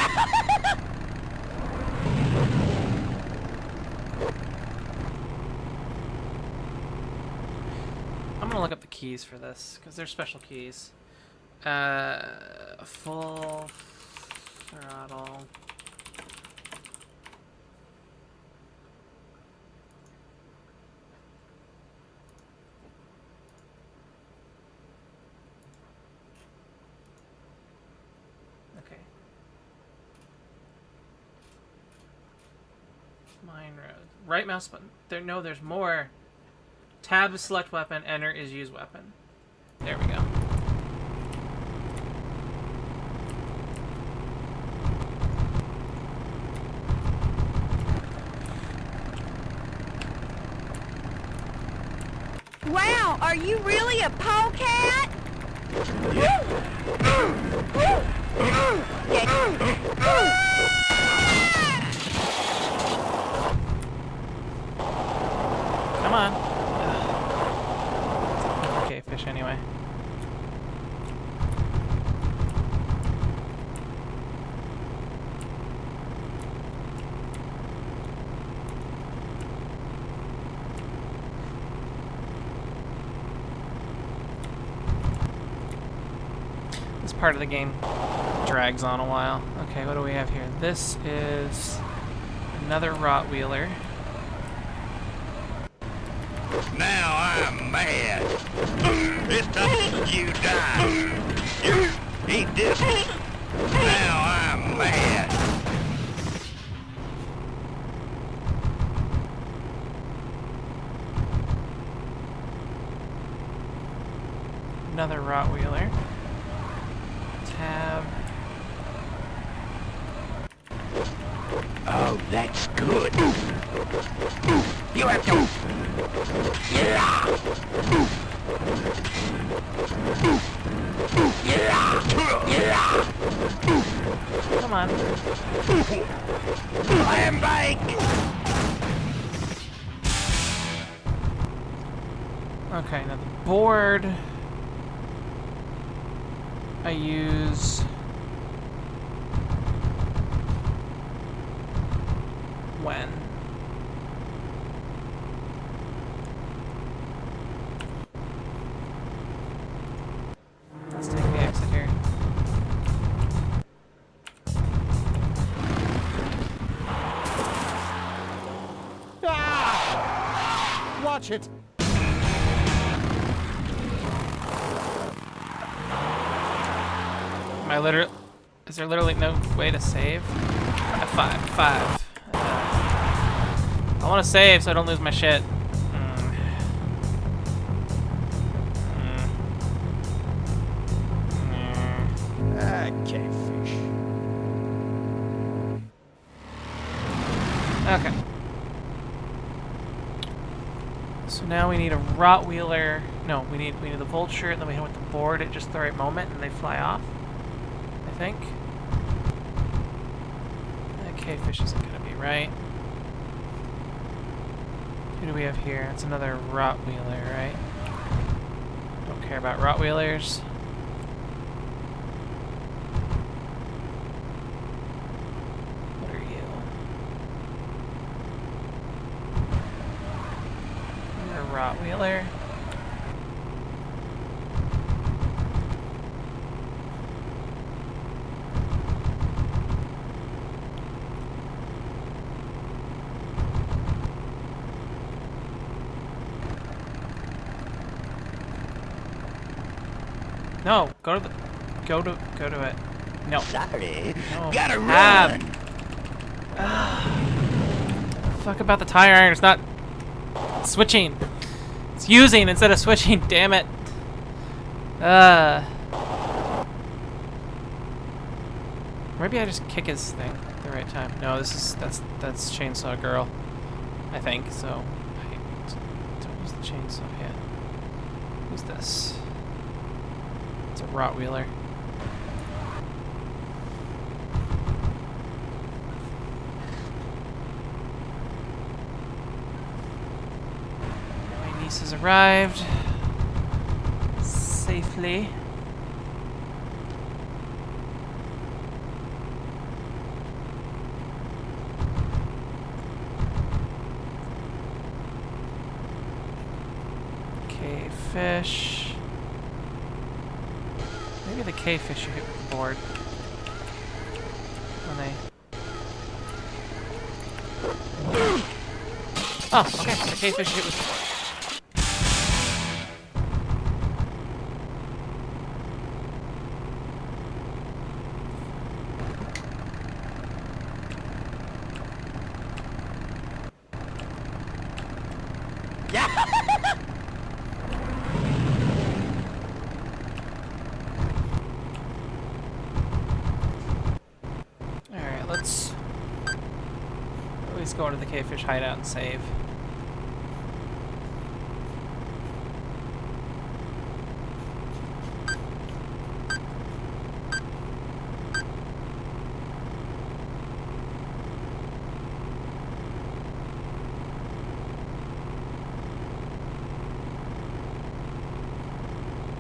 I'm gonna look up the keys for this, because they're special keys. Full throttle. Okay. Mine road. Right mouse button. There's more. Tab is select weapon, enter is use weapon. There we go. Wow, are you really a polecat? Come on. Okay, fish anyway. This part of the game drags on a while. Okay, what do we have here? This is another Rottweiler. Now I'm mad. This time you die. You eat this. Now I'm mad. Another Rottweiler. Tab. Oh, that's good. You have to... Yeah. Come on. Clam bake. Okay, now the board I use when? Let's take the exit here. Ah! Watch it. Is there literally no way to save? F5. I want to save so I don't lose my shit. Okay, fish. Okay. So now we need a Rottweiler. No, we need the Vulture, and then we hit with the board at just the right moment, and they fly off. I think. Okay, fish isn't gonna be right. Who do we have here? It's another Rottweiler, right? Don't care about Rottweilers. What are you? You're a Rottweiler. No, go to it. No. Sorry. No. Gotta run. Fuck about the tire iron. It's not switching. It's using instead of switching. Damn it. Maybe I just kick his thing at the right time. No, that's Chainsaw Girl. I think so. I don't use the chainsaw yet. Who's this? It's a Rottweiler. My niece has arrived safely. fish. Maybe the cavefish you hit with the board. When they... Oh, okay. The cavefish you hit with the board. Alright, let's at least go into the cavefish hideout and save.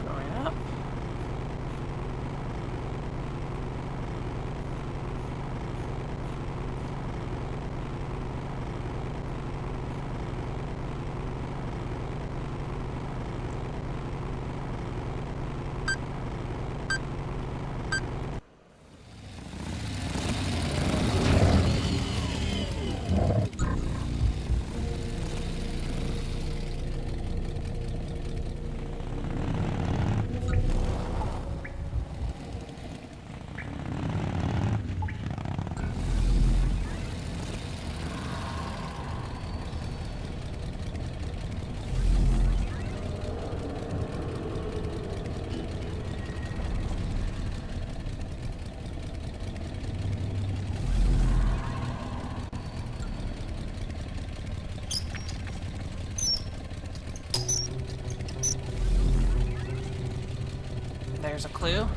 Going up. There's a clue.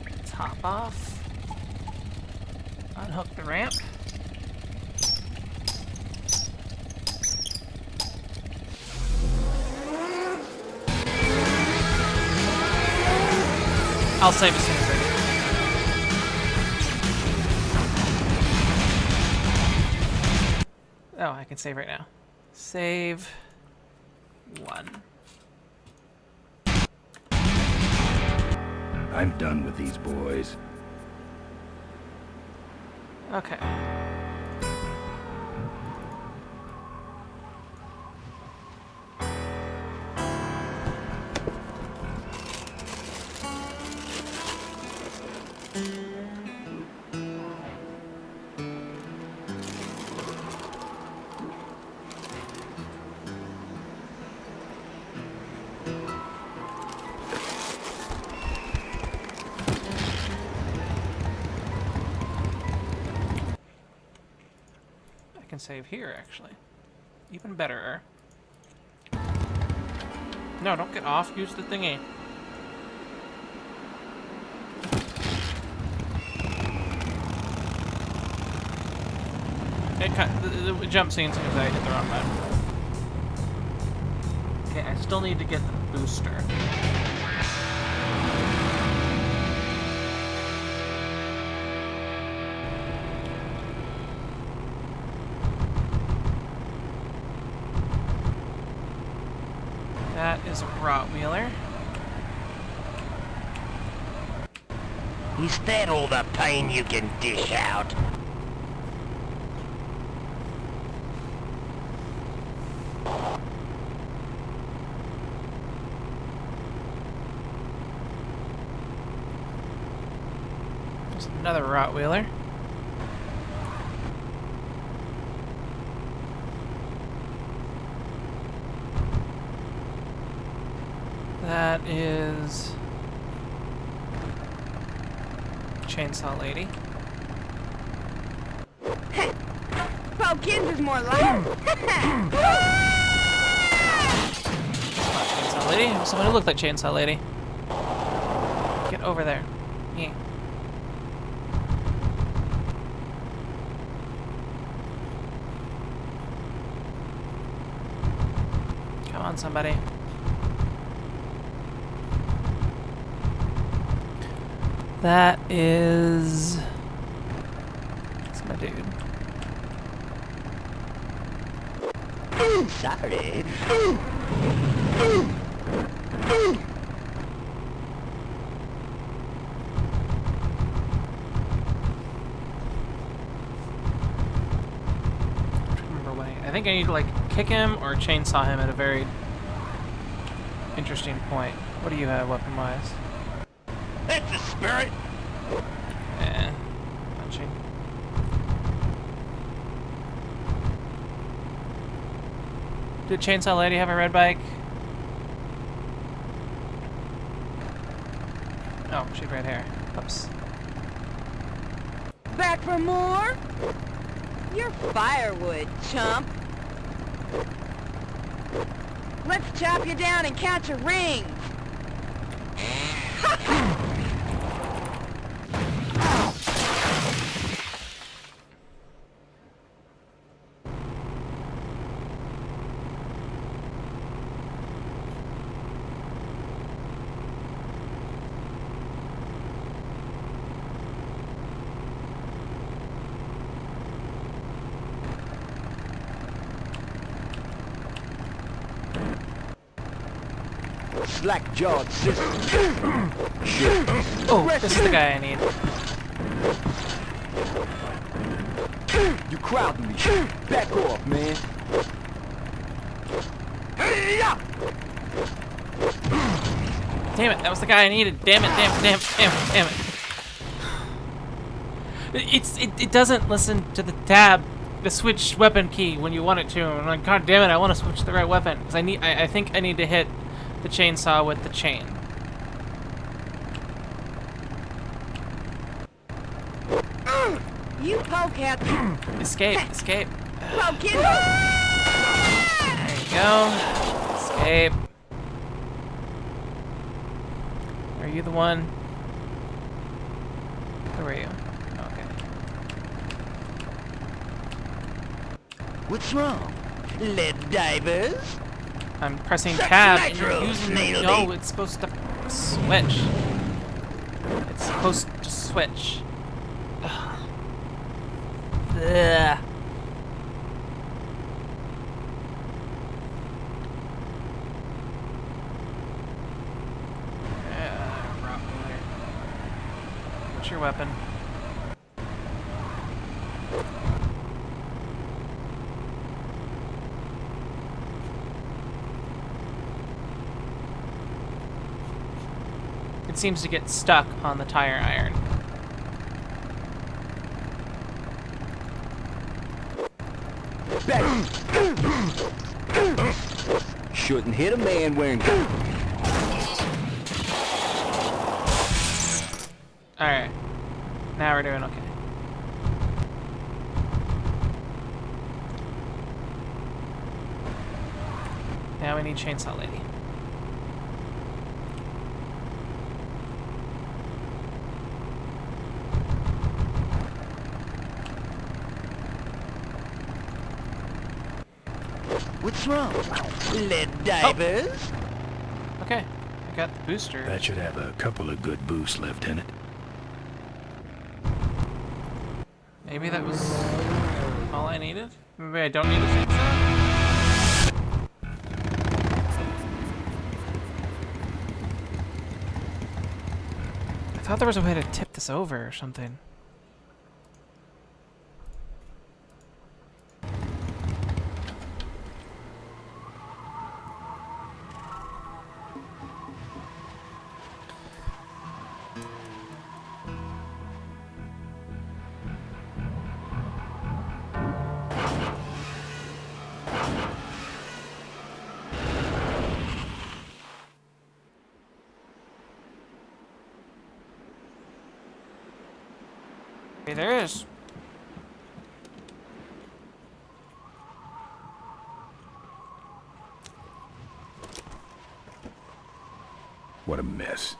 Let's hop off. Unhook the ramp. I'll save as soon as I do. Oh, I can save right now. Save 1. I'm done with these boys. Okay. Can save here, actually. Even better. No, don't get off. Use the thingy. It cut the jump scene as soon as I hit the wrong button. Okay, I still need to get the booster. That is a Rottweiler. Is that all the pain you can dish out? There's another Rottweiler. That is Chainsaw Lady. Well, kids is more like. Chainsaw Lady? Someone who looked like Chainsaw Lady. Get over there. Yeah. Come on, somebody. That is... That's my dude. Sorry. I think I need to like kick him or chainsaw him at a very interesting point. What do you have weapon-wise? That's the spirit. Punching. Did Chainsaw Lady have a red bike? Oh, she had red hair. Oops. Back for more? You're firewood, chump. Let's chop you down and catch a ring. Slack-jawed sister. Oh, this is the guy I need. You crowding me. Back off, man. Damn it, that was the guy I needed. Damn it, damn it. It doesn't listen to the tab, the switch weapon key when you want it to. I'm like, god damn it, I want to switch to the right weapon. Because I think I need to hit the chainsaw with the chain. You polecat. Escape. Poke it. There you go. Escape. Are you the one? Where were you? Okay. What's wrong? Lead divers? I'm pressing tab and you're using the... No, it's supposed to switch. It's supposed to switch. Ugh. Ugh. What's your weapon? It seems to get stuck on the tire iron. Shouldn't hit a man wearing... Alright. Now we're doing okay. Now we need Chainsaw Lady. What's wrong? Lead divers? Oh. Okay, I got the booster. That should have a couple of good boosts left in it. Maybe that was all I needed? Maybe I don't need a chainsaw? I thought there was a way to tip this over or something. Hey, there is. What a mess.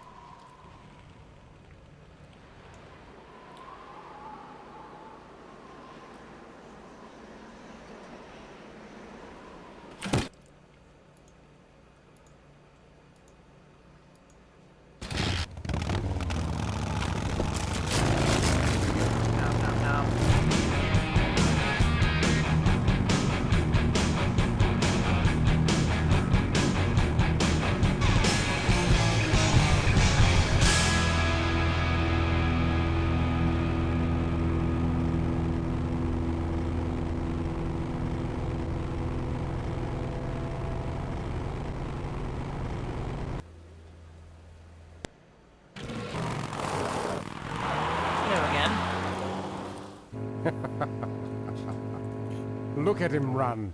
Look at him run.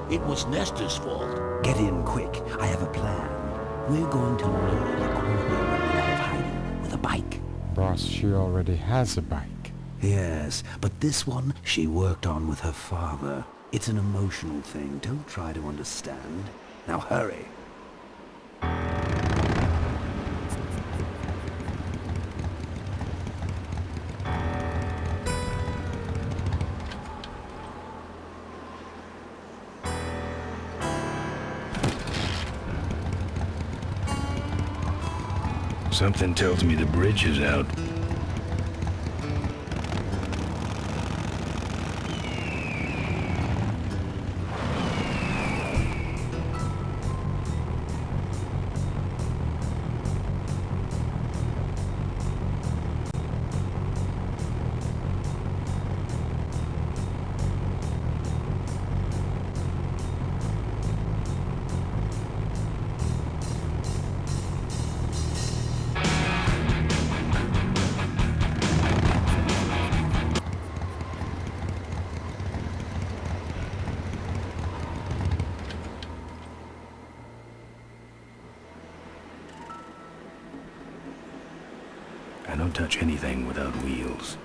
It was Nestor's fault. Get in quick. I have a plan. We're going to lure the Corville woman out of hiding with a bike. Boss, she already has a bike. Yes, but this one she worked on with her father. It's an emotional thing. Don't try to understand. Now hurry. Something tells me the bridge is out. I don't touch anything without wheels.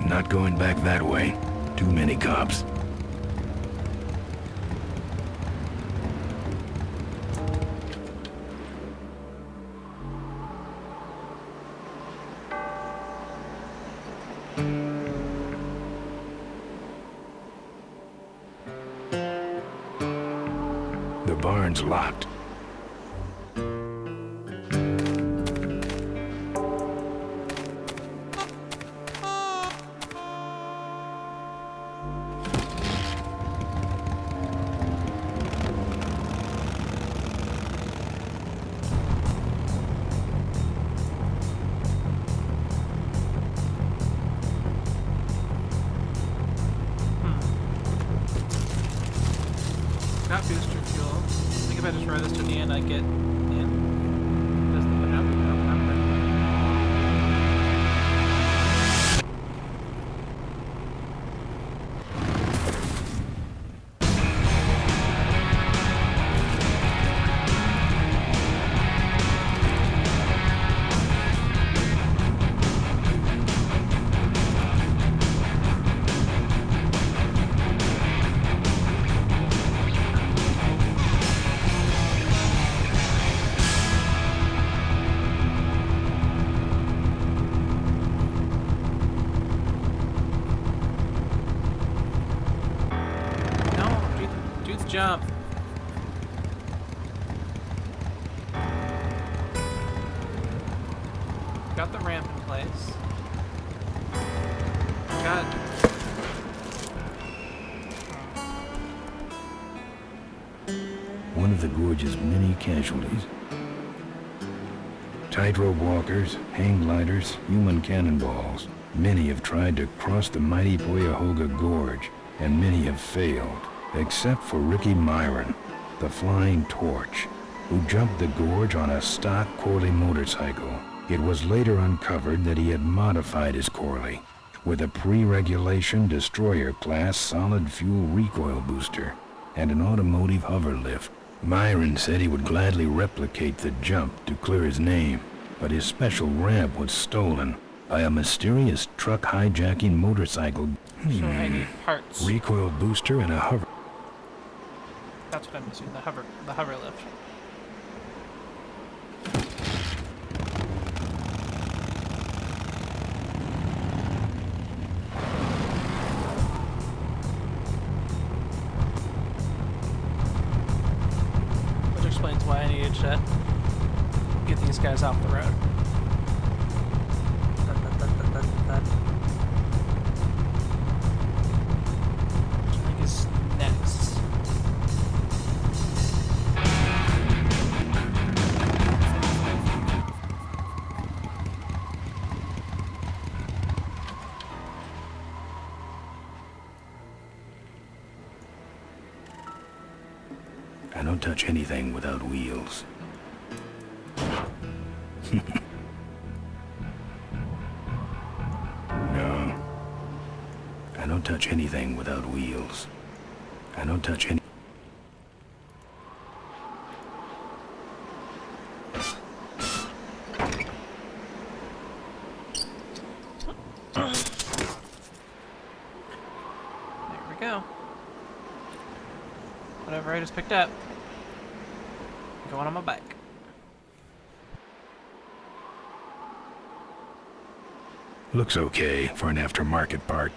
Not going back that way. Too many cops. The barn's locked. Got booster fuel. I think if I just ride this to the end, I get in. Does the jump? No, I'm ready. Jump. Got the ramp in place. Got... the gorge's many casualties. Tightrope walkers, hang gliders, human cannonballs. Many have tried to cross the mighty Cuyahoga Gorge, and many have failed, except for Ricky Myron, the Flying Torch, who jumped the gorge on a stock Corley motorcycle. It was later uncovered that he had modified his Corley with a pre-regulation destroyer-class solid-fuel recoil booster and an automotive hover lift. Myron said he would gladly replicate the jump to clear his name, but his special ramp was stolen by a mysterious truck hijacking motorcycle. So I need parts. Recoil booster and a hover. That's what I'm missing, the hover lift. Which explains why I needed to get these guys off the road. Which I think is next. I don't touch anything without wheels. No. I don't touch anything without wheels. I don't touch any... There we go. Whatever I just picked up. Going on my bike. Looks okay for an aftermarket part.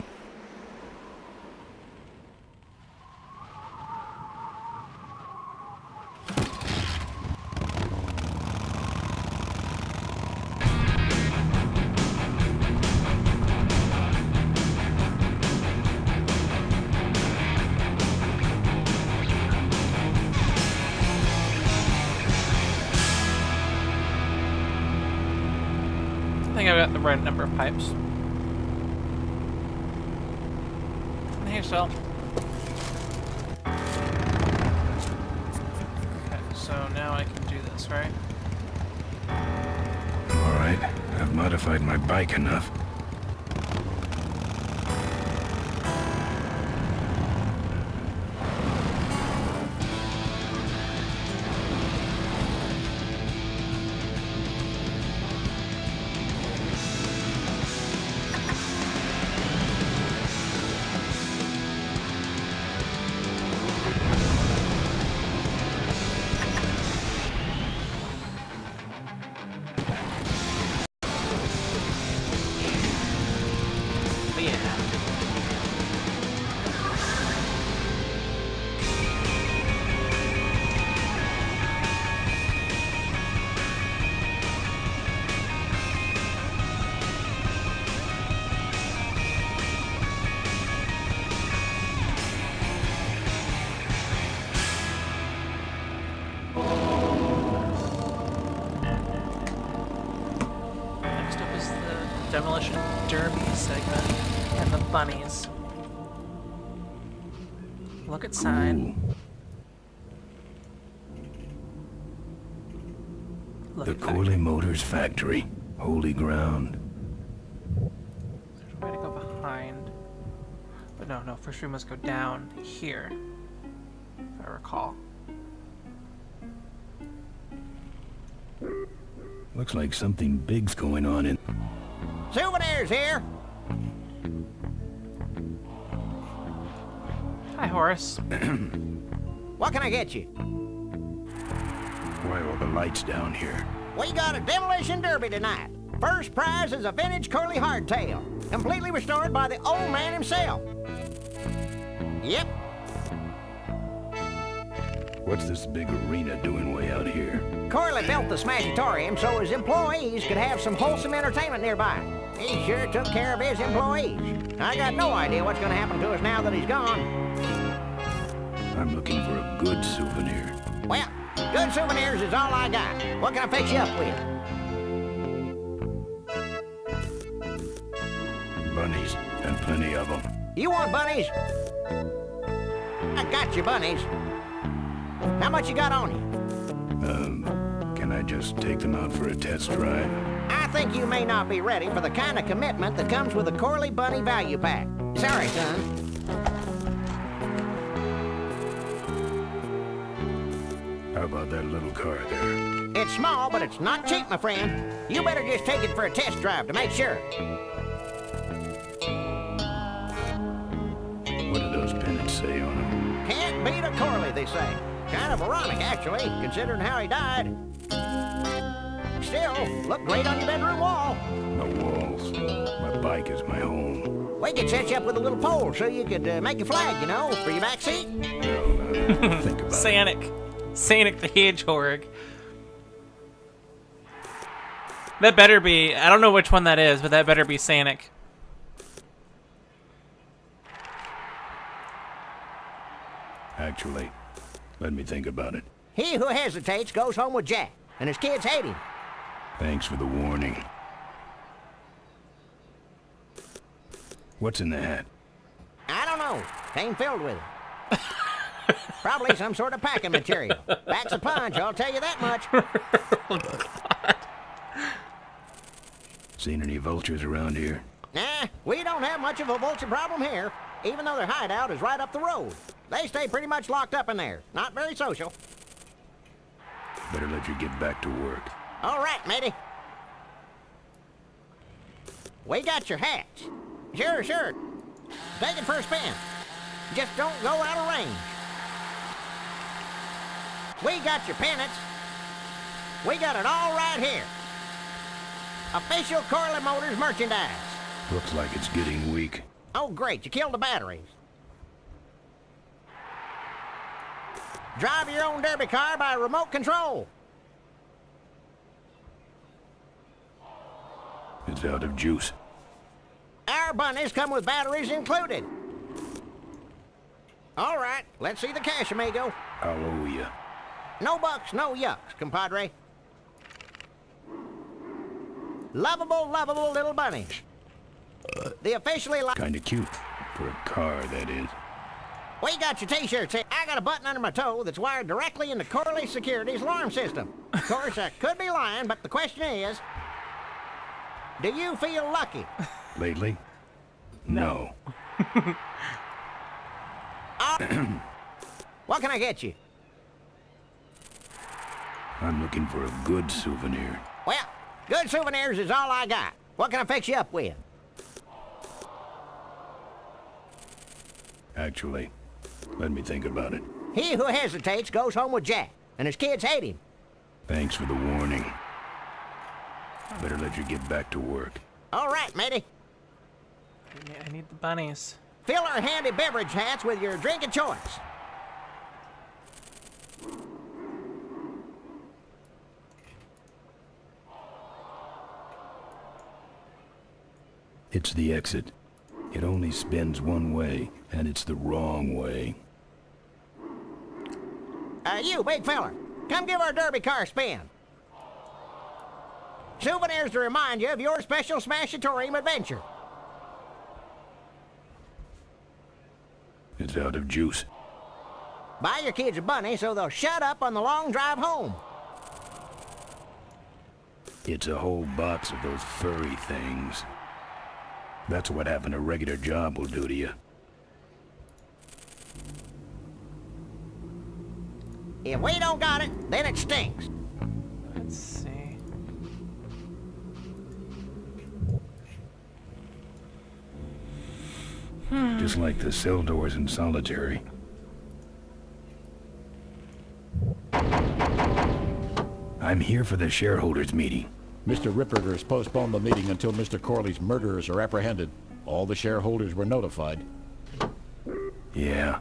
I think I've got the right number of pipes. Hey, Sal. Okay, so now I can do this, right? Alright, I've modified my bike enough. Demolition Derby segment and the bunnies. Look at sign. The Corley Motors factory. Holy ground. There's a way to go behind. But no, first we must go down here, if I recall. Looks like something big's going on in... Souvenirs here. Hi, Horace. What can I get you? Why are all the lights down here? We got a demolition derby tonight. First prize is a vintage curly hardtail, completely restored by the old man himself. Yep. What's this big arena doing way out here? Corley built the Smashatorium so his employees could have some wholesome entertainment nearby. He sure took care of his employees. I got no idea what's going to happen to us now that he's gone. I'm looking for a good souvenir. Well, Good souvenirs is all I got. What can I fix you up with? Bunnies, and plenty of them. You want bunnies? I got you bunnies. How much you got on you? Can I just take them out for a test drive? I think you may not be ready for the kind of commitment that comes with a Corley Bunny value pack. Sorry, son. How about that little car there? It's small, but it's not cheap, my friend. You better just take it for a test drive to make sure. What do those pennants say on them? Can't beat a Corley, they say. Kind of ironic, actually, considering how he died. Still, look great on your bedroom wall. No walls. My bike is my home. We could set you up with a little pole so you could make a flag, you know, for your back seat. No, think about Sanic. Sanic the Hedgehog. That better be... I don't know which one that is, but that better be Sanic. Actually, let me think about it. He who hesitates goes home with Jack, and his kids hate him. Thanks for the warning. What's in the hat? I don't know. Came filled with it. Probably some sort of packing material. Packs a punch, I'll tell you that much. Oh, God. Seen any vultures around here? Nah, we don't have much of a vulture problem here, even though their hideout is right up the road. They stay pretty much locked up in there. Not very social. Better let you get back to work. All right, matey. We got your hats. Sure. Take it for a spin. Just don't go out of range. We got your pennants. We got it all right here. Official Corley Motors merchandise. Looks like it's getting weak. Oh, great. You killed the batteries. Drive your own derby car by remote control. It's out of juice. Our bunnies come with batteries included. All right, let's see the cash, amigo. I'll owe you. No bucks, no yucks, compadre. Lovable little bunnies. The officially Kinda cute. For a car, that is. We got your t-shirts here. I got a button under my toe that's wired directly into Corley Security's alarm system. Of course, I could be lying, but the question is, do you feel lucky? Lately? No. What can I get you? I'm looking for a good souvenir. Well, good souvenirs is all I got. What can I fix you up with? Actually, let me think about it. He who hesitates goes home with Jack, and his kids hate him. Thanks for the warning. Better let you get back to work. All right, matey. I need the bunnies. Fill our handy beverage hats with your drink of choice. It's the exit. It only spins one way, and it's the wrong way. You, big fella, come give our derby car a spin. Souvenirs to remind you of your special Smashatorium adventure. It's out of juice. Buy your kids a bunny so they'll shut up on the long drive home. It's a whole box of those furry things. That's what having a regular job will do to you. If we don't got it, then it stinks. Let's see. Just like the cell doors in Solitary. I'm here for the shareholders meeting. Mr. Ripperger's postponed the meeting until Mr. Corley's murderers are apprehended. All the shareholders were notified. Yeah.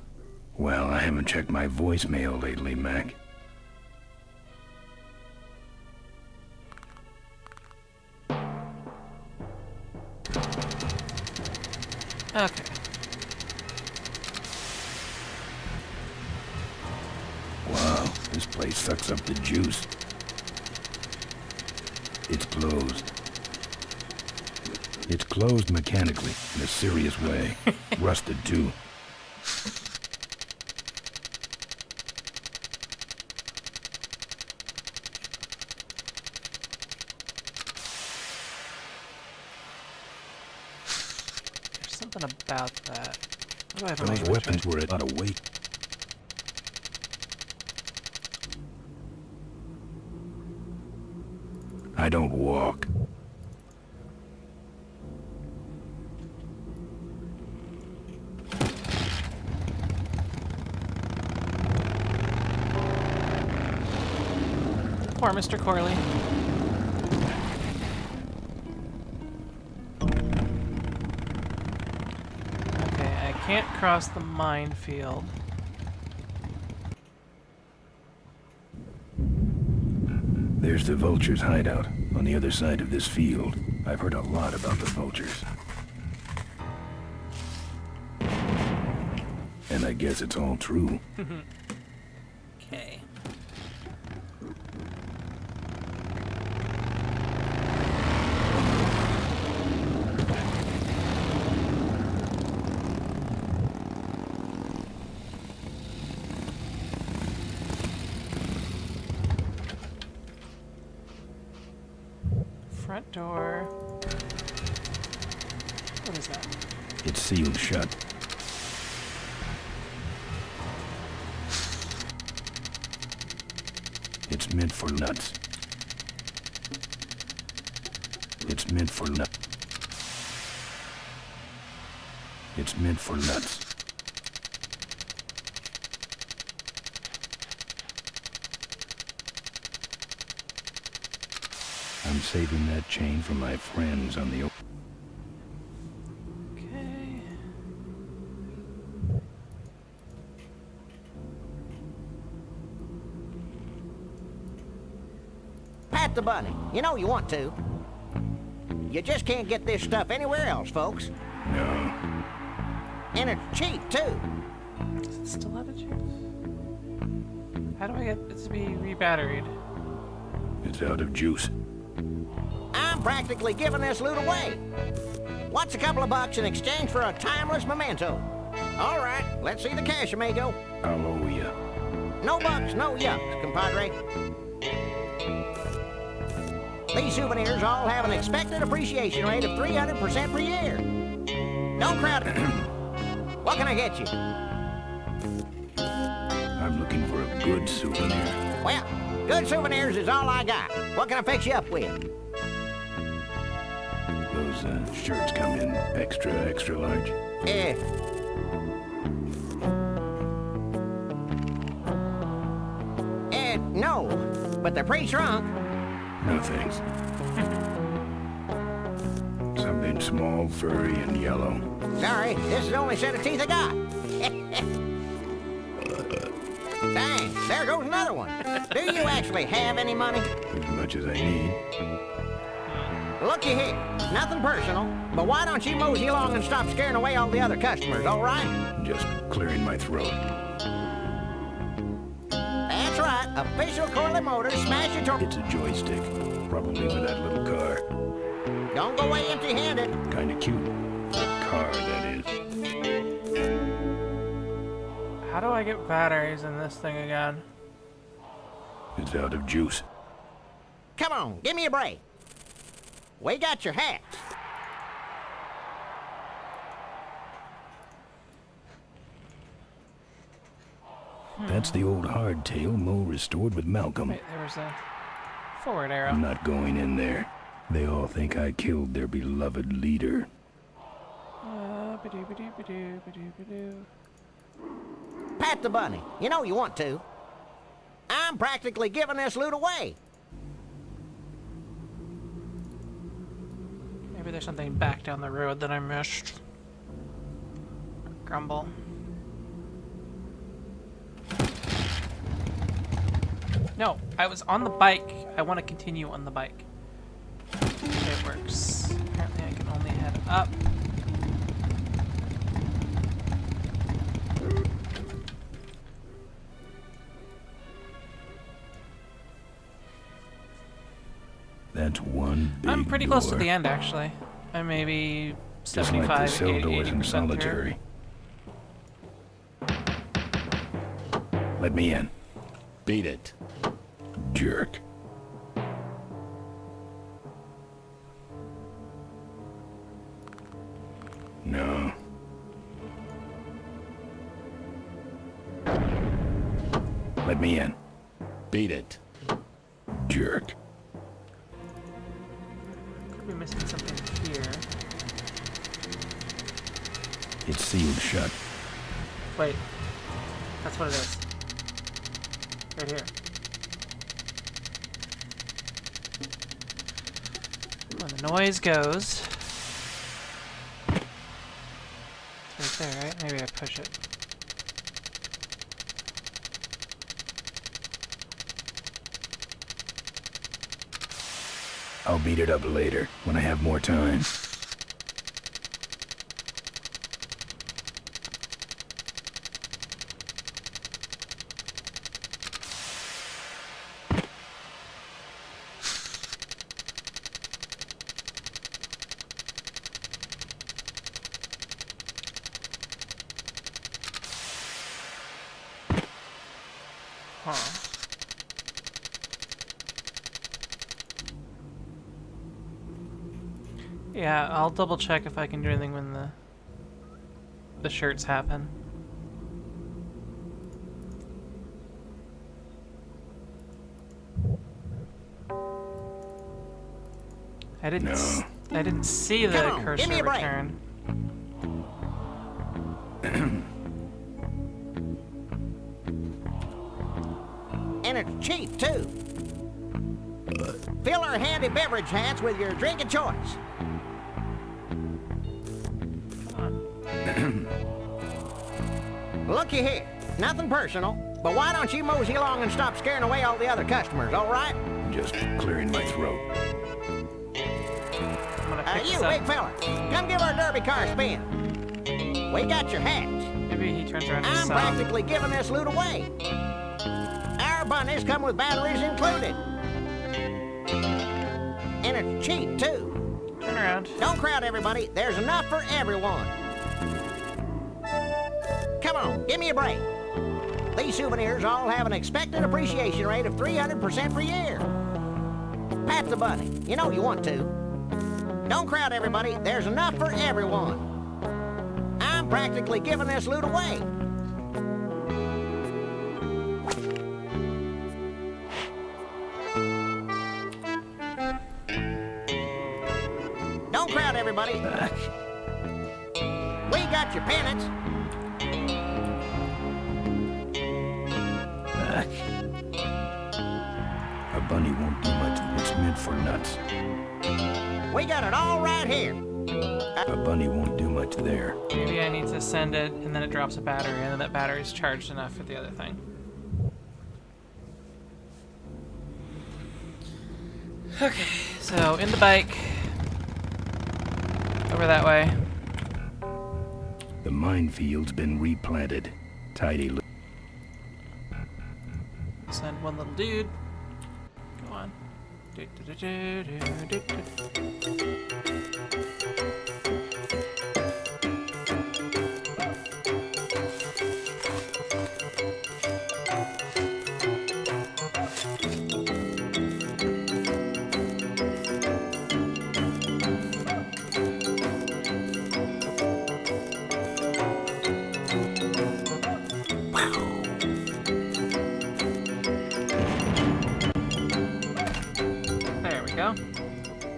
Well, I haven't checked my voicemail lately, Mac. Okay. Wow, this place sucks up the juice. It's closed. It's closed mechanically, in a serious way. Rusted, too. There's something about that. What do I have in my Those inventory? weapons were a lot of weight. I don't walk. Poor Mr. Corley. Okay, I can't cross the minefield. There's the vulture's hideout, on the other side of this field. I've heard a lot about the vultures. And I guess it's all true. Okay. Front door. What is that? It's sealed shut. It's meant for nuts. It's meant for nuts. It's meant for nuts. I'm saving that chain for my friends on the... Okay. Pat the bunny. You know you want to. You just can't get this stuff anywhere else, folks. No. And it's cheap, too. Does it still have a juice? How do I get it to be rebatteried? It's out of juice. I'm practically giving this loot away. What's a couple of bucks in exchange for a timeless memento? All right, let's see the cash, amigo. I'll owe you. No bucks, no yucks, compadre. These souvenirs all have an expected appreciation rate of 300% per year. Don't crowd it. What can I get you? I'm looking for a good souvenir. Well, good souvenirs is all I got. What can I fix you up with? Those shirts come in extra large. No, but they're pretty shrunk. No thanks. Something small, furry, and yellow. Sorry, this is the only set of teeth I got. Dang, there goes another one. Do you actually have any money? As much as I need. Looky here, nothing personal, but why don't you mosey along and stop scaring away all the other customers, all right? Just clearing my throat. That's right, official Corley Motors, smash your door. It's a joystick. Probably for that little car. Don't go away empty-handed. Kinda cute. Car, that is. How do I get batteries in this thing again? It's out of juice. Come on, give me a break. We got your hats. That's the old hardtail Mo restored with Malcolm. Wait, there was a forward arrow. I'm not going in there. They all think I killed their beloved leader. Ba-doo-ba-doo-ba-doo, Pat the bunny. You know you want to. I'm practically giving this loot away. Maybe there's something back down the road that I missed. Grumble. No, I was on the bike. I want to continue on the bike. It works. Apparently I can only head up. That's one big I'm pretty close to door. the end, actually. I'm maybe Just like the 75, cell 80, doors in 80% solitary. Let me in. Beat it. Jerk. No. Let me in. Beat it. Jerk. Could be missing something here. It's sealed shut. Wait. That's what it is. Right here. When the noise goes... It's right there, right? Maybe I push it. I'll beat it up later, when I have more time. Huh. Yeah, I'll double check if I can do anything when the shirts happen. I didn't see the Come on, cursor give me a break. return. And it's cheap, too. Fill our handy beverage hats with your drink of choice. Looky here, nothing personal, but why don't you mosey along and stop scaring away all the other customers, all right? Just clearing my throat. You big fella, come give our derby car a spin. We got your hats. Maybe he turns around and I'm practically giving this loot away. Our bunnies come with batteries included. And it's cheap, too. Turn around. Don't crowd, everybody. There's enough for everyone. Come on, give me a break. These souvenirs all have an expected appreciation rate of 300% per year. Pat the bunny. You know you want to. Don't crowd, everybody. There's enough for everyone. I'm practically giving this loot away. Don't crowd, everybody. We got your pennants. A bunny won't do much. It's meant for nuts. We got it all right here. A bunny won't do much there. Maybe I need to send it, and then it drops a battery, and then that battery's charged enough for the other thing. Okay, so in the bike. Over that way. The minefield's been replanted. Tidy. Send one little dude. Go on.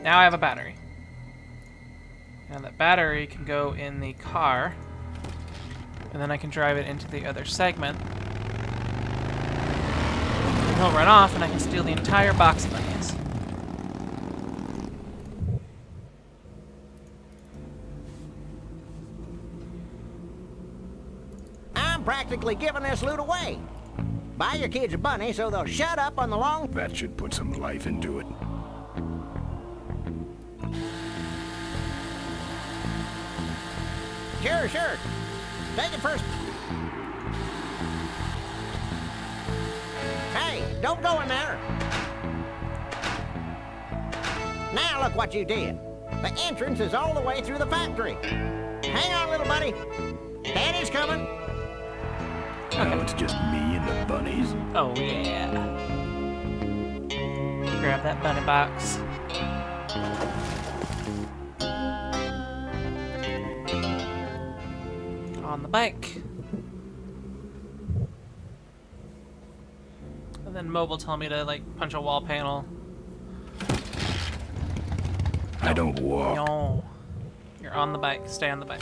Now I have a battery. And that battery can go in the car. And then I can drive it into the other segment. And he'll run off and I can steal the entire box of onions. I'm practically giving this loot away. Buy your kids a bunny so they'll shut up on the long... That should put some life into it. Sure. Take it first. Hey, don't go in there. Now look what you did. The entrance is all the way through the factory. Hang on, little buddy. Daddy's coming. Now it's just me and the bunnies. Oh, yeah. Grab that bunny box. On the bike. And then Mo will tell me to, like, punch a wall panel. I don't walk. No. You're on the bike. Stay on the bike.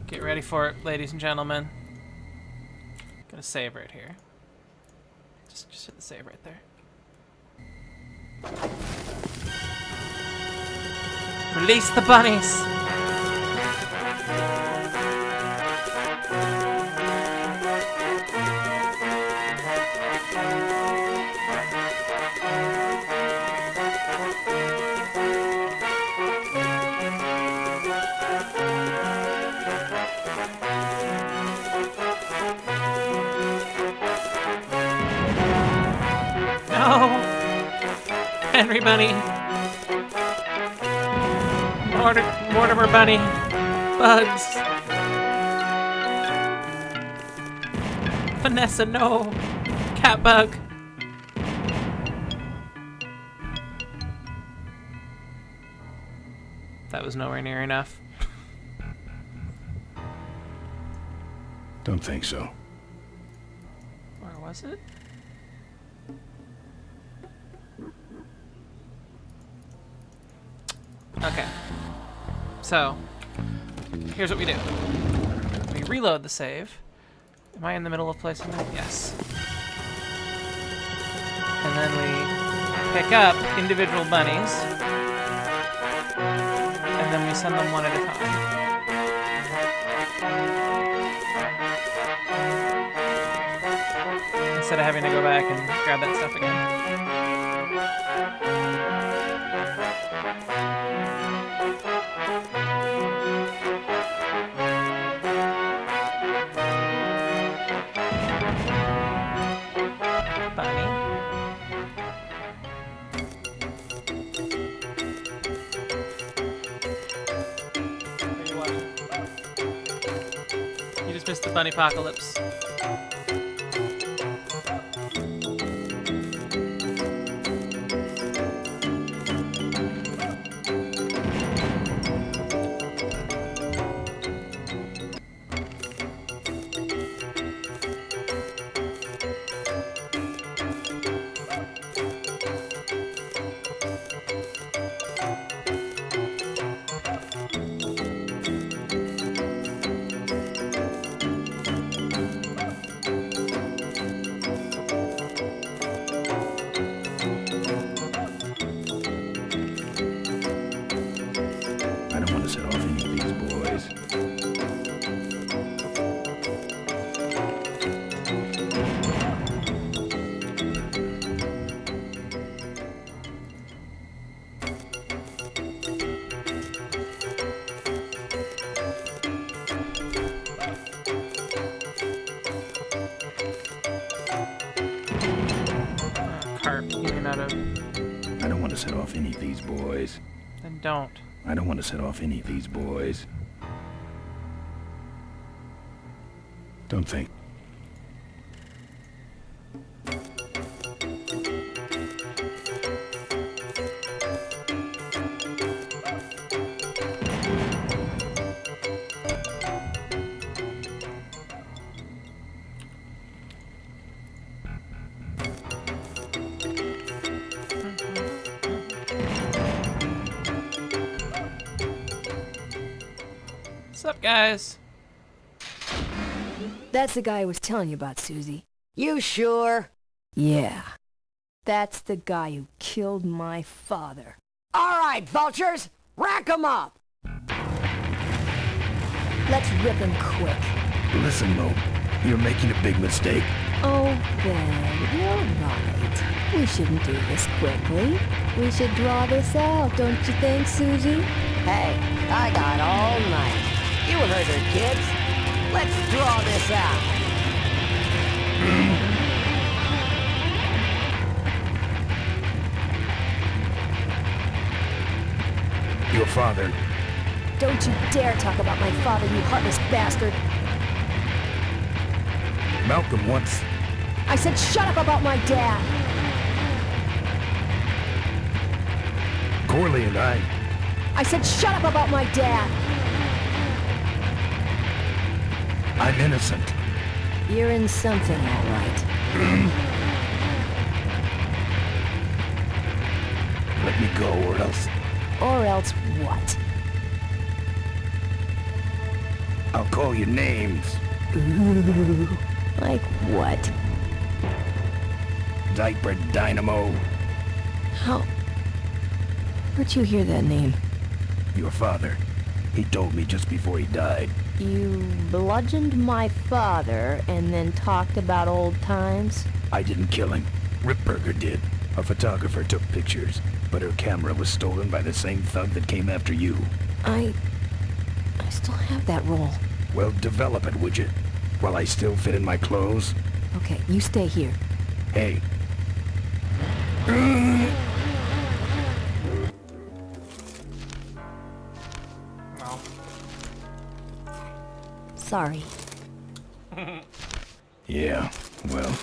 Get ready for it, ladies and gentlemen. Gonna save right here. Just hit the save right there. Release the bunnies! No! Henry Bunny! Mortimer Bunny! Bugs! Vanessa, no! Catbug! That was nowhere near enough. Don't think so. Where was it? Okay. So, here's what we do. We reload the save. Am I in the middle of placing that? Yes. And then we pick up individual bunnies. And then we send them one at a time. Instead of having to go back and grab that stuff again. Missed the bunny apocalypse. I don't want to set off any of these boys. Then don't. I don't want to set off any of these boys. Don't think. What's up, guys? That's the guy I was telling you about, Susie. You sure? Yeah. That's the guy who killed my father. All right, vultures, rack 'em up! Let's rip him quick. Listen, Mo, you're making a big mistake. Oh, Ben, you're right. We shouldn't do this quickly. We should draw this out, don't you think, Susie? Hey, I got all night. You heard her, kids. Let's draw this out. Your father. Don't you dare talk about my father, you heartless bastard. Malcolm once. I said shut up about my dad. Corley and I said shut up about my dad. I'm innocent. You're in something, all right. Let me go, or else... Or else what? I'll call you names. Ooh, like what? Diaper Dynamo. How... Where'd you hear that name? Your father. He told me just before he died. You bludgeoned my father and then talked about old times? I didn't kill him. Ripburger did. A photographer took pictures, but her camera was stolen by the same thug that came after you. I still have that roll. Well, develop it, would you? While I still fit in my clothes? Okay, you stay here. Hey. Sorry. Yeah, well,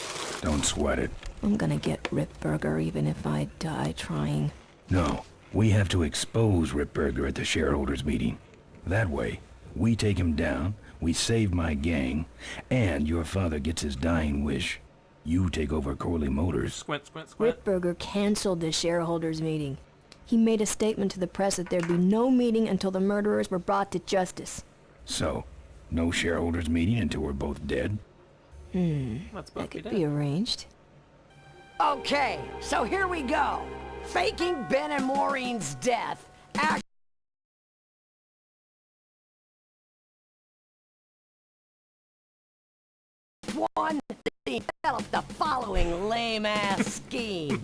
don't sweat it. I'm gonna get Ripburger even if I die trying. No, we have to expose Ripburger at the shareholders meeting. That way, we take him down, we save my gang, and your father gets his dying wish. You take over Corley Motors. Squint, squint, squint. Ripburger canceled the shareholders meeting. He made a statement to the press that there'd be no meeting until the murderers were brought to justice. So, no shareholders meeting until we're both dead? That could be arranged. Okay, so here we go. Faking Ben and Maureen's death. One, developed the following lame-ass scheme.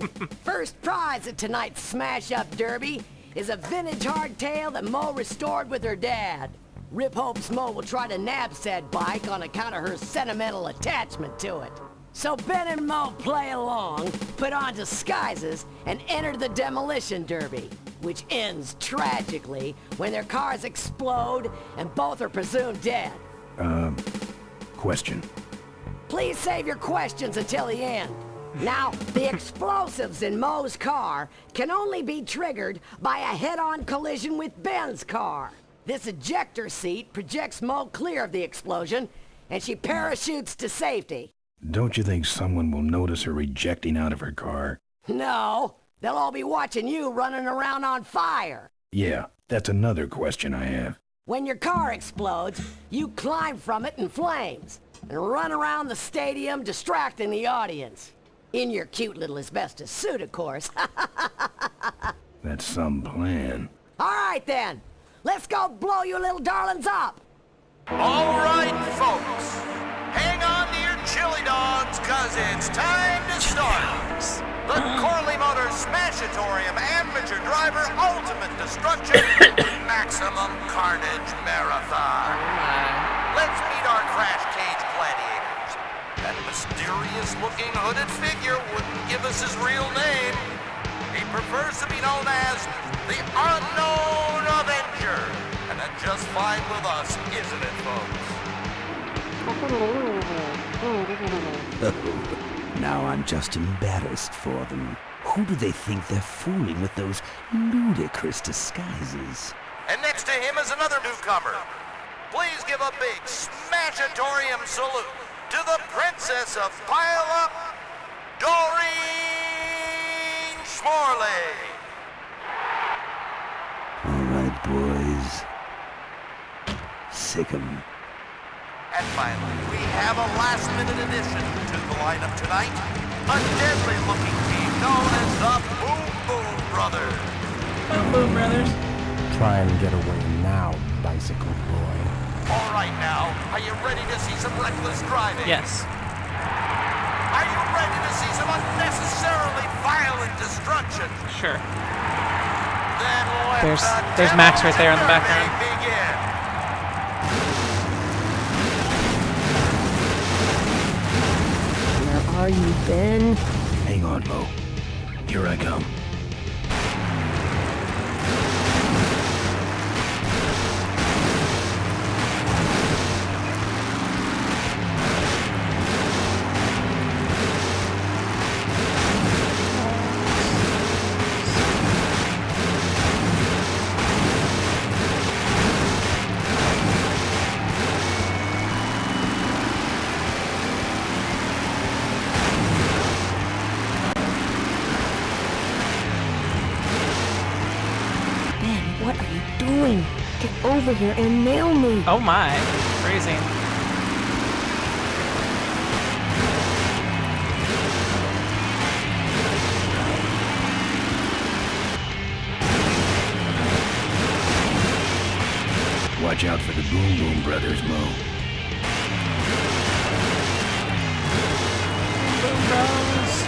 First prize at tonight's smash-up derby is a vintage hardtail that Mo restored with her dad. Rip hopes Mo will try to nab said bike on account of her sentimental attachment to it. So Ben and Mo play along, put on disguises, and enter the demolition derby, which ends tragically when their cars explode and both are presumed dead. Question. Please save your questions until the end. Now, the explosives in Mo's car can only be triggered by a head-on collision with Ben's car. This ejector seat projects Mo clear of the explosion, and she parachutes to safety. Don't you think someone will notice her ejecting out of her car? No, they'll all be watching you running around on fire. Yeah, that's another question I have. When your car explodes, you climb from it in flames and run around the stadium distracting the audience. In your cute little asbestos suit, of course. That's some plan. All right, then. Let's go blow you little darlings up. All right, folks. Hang on to your chili dogs, cause it's time to start. The Corley Motors Smashatorium Amateur Driver Ultimate Destruction Maximum Carnage Marathon. Let's meet our crash cage gladiators. That mysterious-looking hooded figure wouldn't give us his real name. He prefers to be known as the Unknown Avenger. And that's just fine with us, isn't it, folks? Now I'm just embarrassed for them. Who do they think they're fooling with those ludicrous disguises? And next to him is another newcomer. Please give a big Smashatorium salute to the Princess of Pile-Up, Doreen Schmorley. All right, boys. Sick 'em. And finally, we have a last-minute addition to the lineup tonight. A deadly-looking team known as the Boom Boom Brothers. Boom Boom Brothers. Try and get away now, bicycle boy. All right now, are you ready to see some reckless driving? Yes. Are you ready to see some unnecessarily violent destruction? Sure. Then let There's Max right there in the background. begin. are you, Ben? Hang on, Mo. Here I come. What are you doing? Get over here and nail me! Oh my. Crazy. Watch out for the Boom Boom Brothers, Mo. Boom Bros.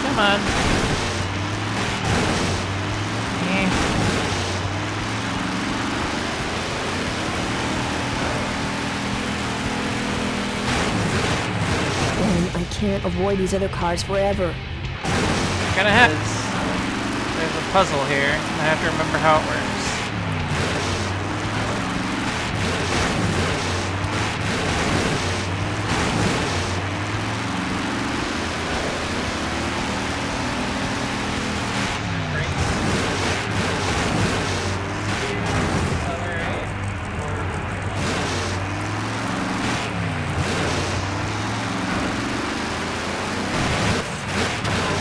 Come on. Ben, I can't avoid these other cars forever. Gonna have. There's a puzzle here. I have to remember how it works.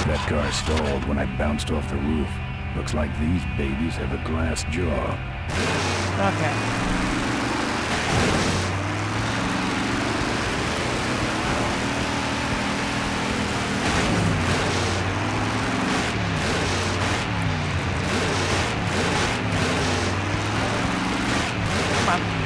That car stalled when I bounced off the roof. Looks like these babies have a glass jaw. Okay. Come on.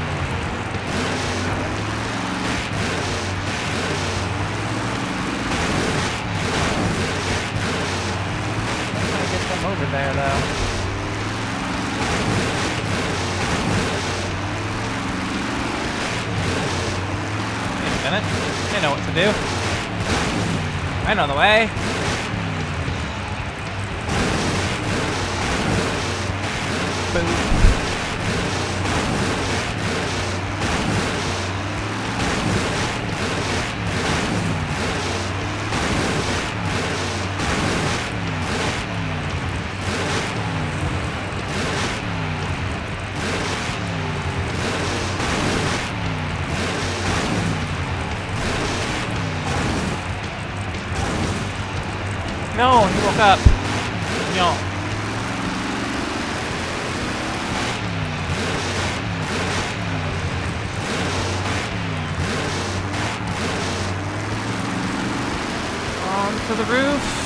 Over there, though. Wait a minute. I know what to do. I know the way. Boom. No, he woke up. No. On to the roof.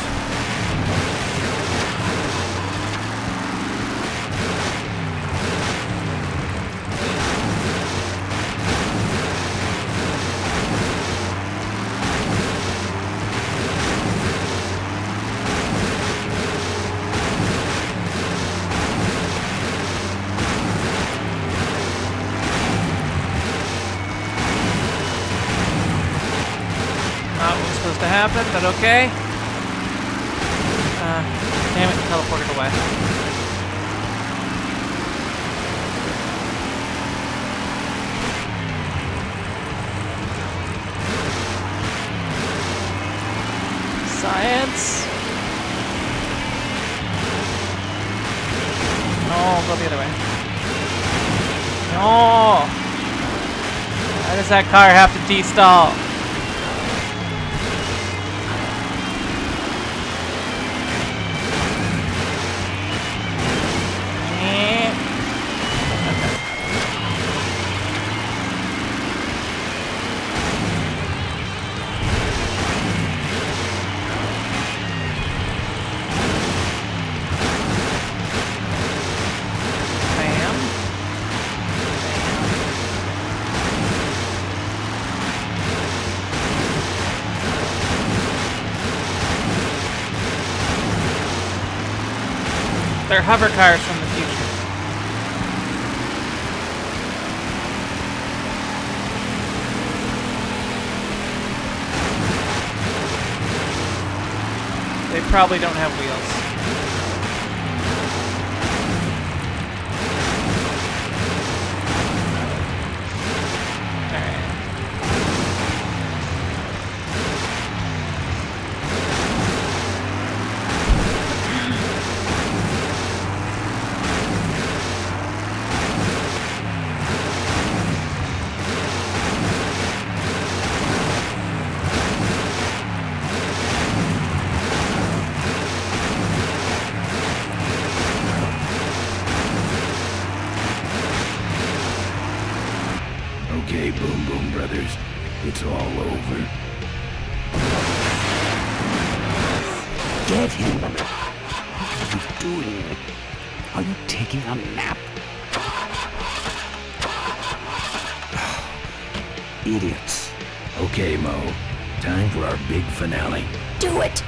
Not what was supposed to happen, but okay. Damn it, teleported away. Science. No, go the other way. No. Why does that car have to de-stall? They're hover cars from the future. They probably don't have wheels. Okay, Boom Boom Brothers, it's all over. Get him! What are you doing? Are you taking a nap? Idiots. Okay, Mo, time for our big finale. Do it!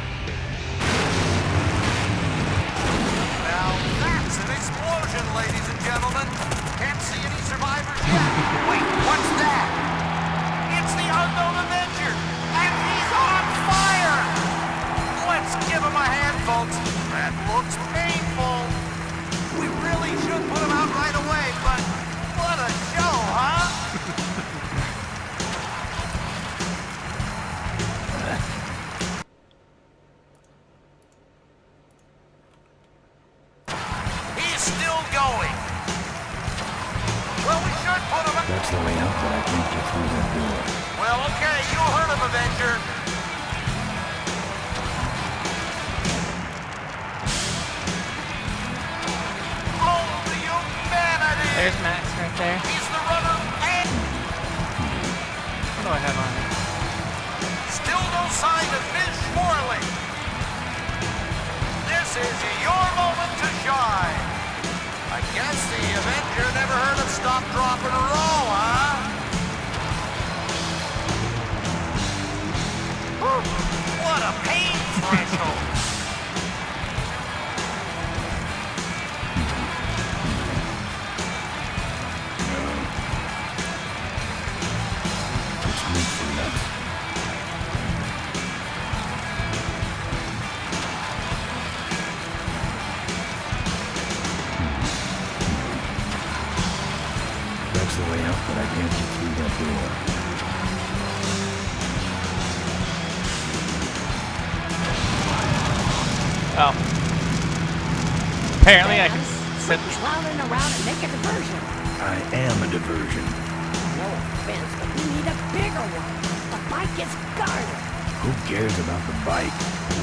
Now that's an explosion, ladies and gentlemen. Can't see any survivors yet. Wait, what's that? It's the unknown Avenger, and he's on fire! Let's give him a hand, folks. That looks painful. We really should put him out right away, but what a show, huh? He's still going. Well, we should put him out. That's the way out, but I can't get through that door. Well, okay, you heard him, Avenger. Oh, the humanity! There's Max right there. He's the runner and What do I have on it? still no sign of Ms. Morley. This is your moment to shine. I guess the Avenger never heard of stop, drop, and roll, huh? Whew, what a pain threshold. It's meant for nuts. That's the way out, but I can't get through that door. Oh. Apparently I can sit. Clowning around and make a diversion. I am a diversion. No offense, but we need a bigger one. The bike is guarded. Who cares about the bike?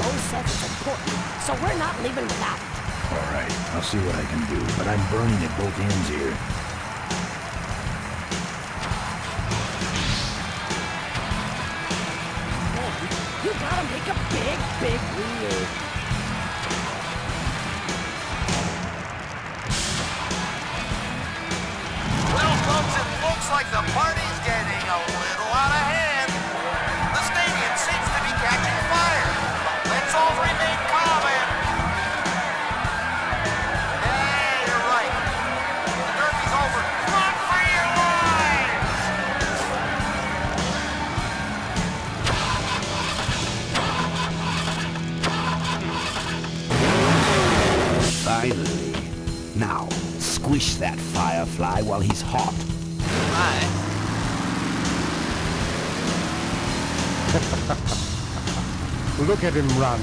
Rose says it's important, so we're not leaving without it. All right, I'll see what I can do, but I'm burning at both ends here. You gotta make a big, big wheel. Well, folks, it looks like the party's getting a little out of hand. The stadium seems to be catching fire. Let's all remain calm and... Hey, you're right. The derby's over. Run for your lives! Finally. Now, squish that firefly while he's hot. Hi. Look at him run.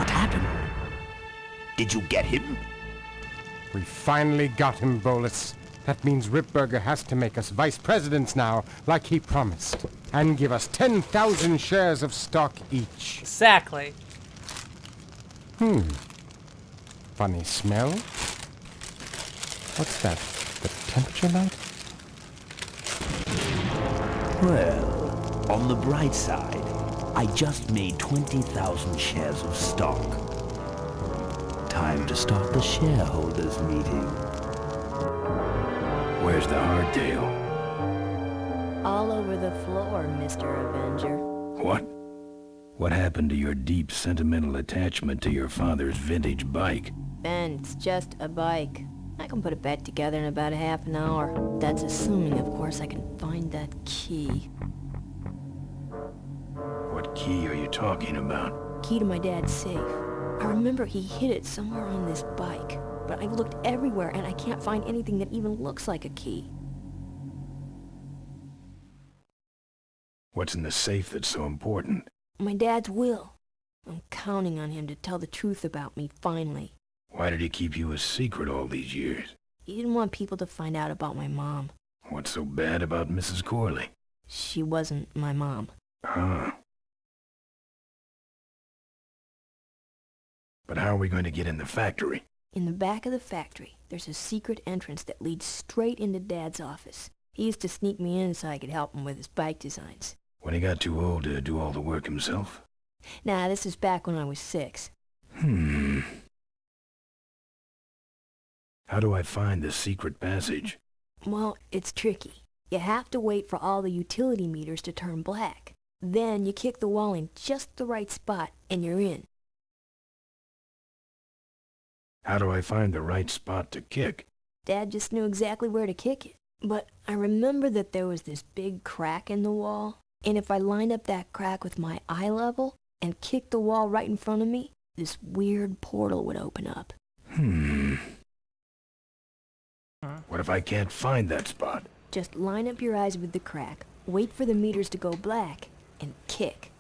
What happened? Did you get him? We finally got him, Bolus. That means Ripburger has to make us vice presidents now, like he promised. And give us 10,000 shares of stock each. Exactly. Funny smell. What's that? The temperature light? Well, on the bright side, I just made 20,000 shares of stock. Time to start the shareholders meeting. Where's the hardtail? All over the floor, Mr. Avenger. What? What happened to your deep sentimental attachment to your father's vintage bike? Ben, it's just a bike. I can put it back together in about a half an hour. That's assuming, of course, I can find that key. What key are you talking about? Key to my dad's safe. I remember he hid it somewhere on this bike, but I looked everywhere and I can't find anything that even looks like a key. What's in the safe that's so important? My dad's will. I'm counting on him to tell the truth about me, finally. Why did he keep you a secret all these years? He didn't want people to find out about my mom. What's so bad about Mrs. Corley? She wasn't my mom. Huh. But how are we going to get in the factory? In the back of the factory, there's a secret entrance that leads straight into Dad's office. He used to sneak me in so I could help him with his bike designs. When he got too old to do all the work himself? Nah, this is back when I was 6. How do I find the secret passage? Well, it's tricky. You have to wait for all the utility meters to turn black. Then you kick the wall in just the right spot and you're in. How do I find the right spot to kick? Dad just knew exactly where to kick it. But I remember that there was this big crack in the wall, and if I lined up that crack with my eye level and kicked the wall right in front of me, this weird portal would open up. What if I can't find that spot? Just line up your eyes with the crack, wait for the meters to go black, and kick.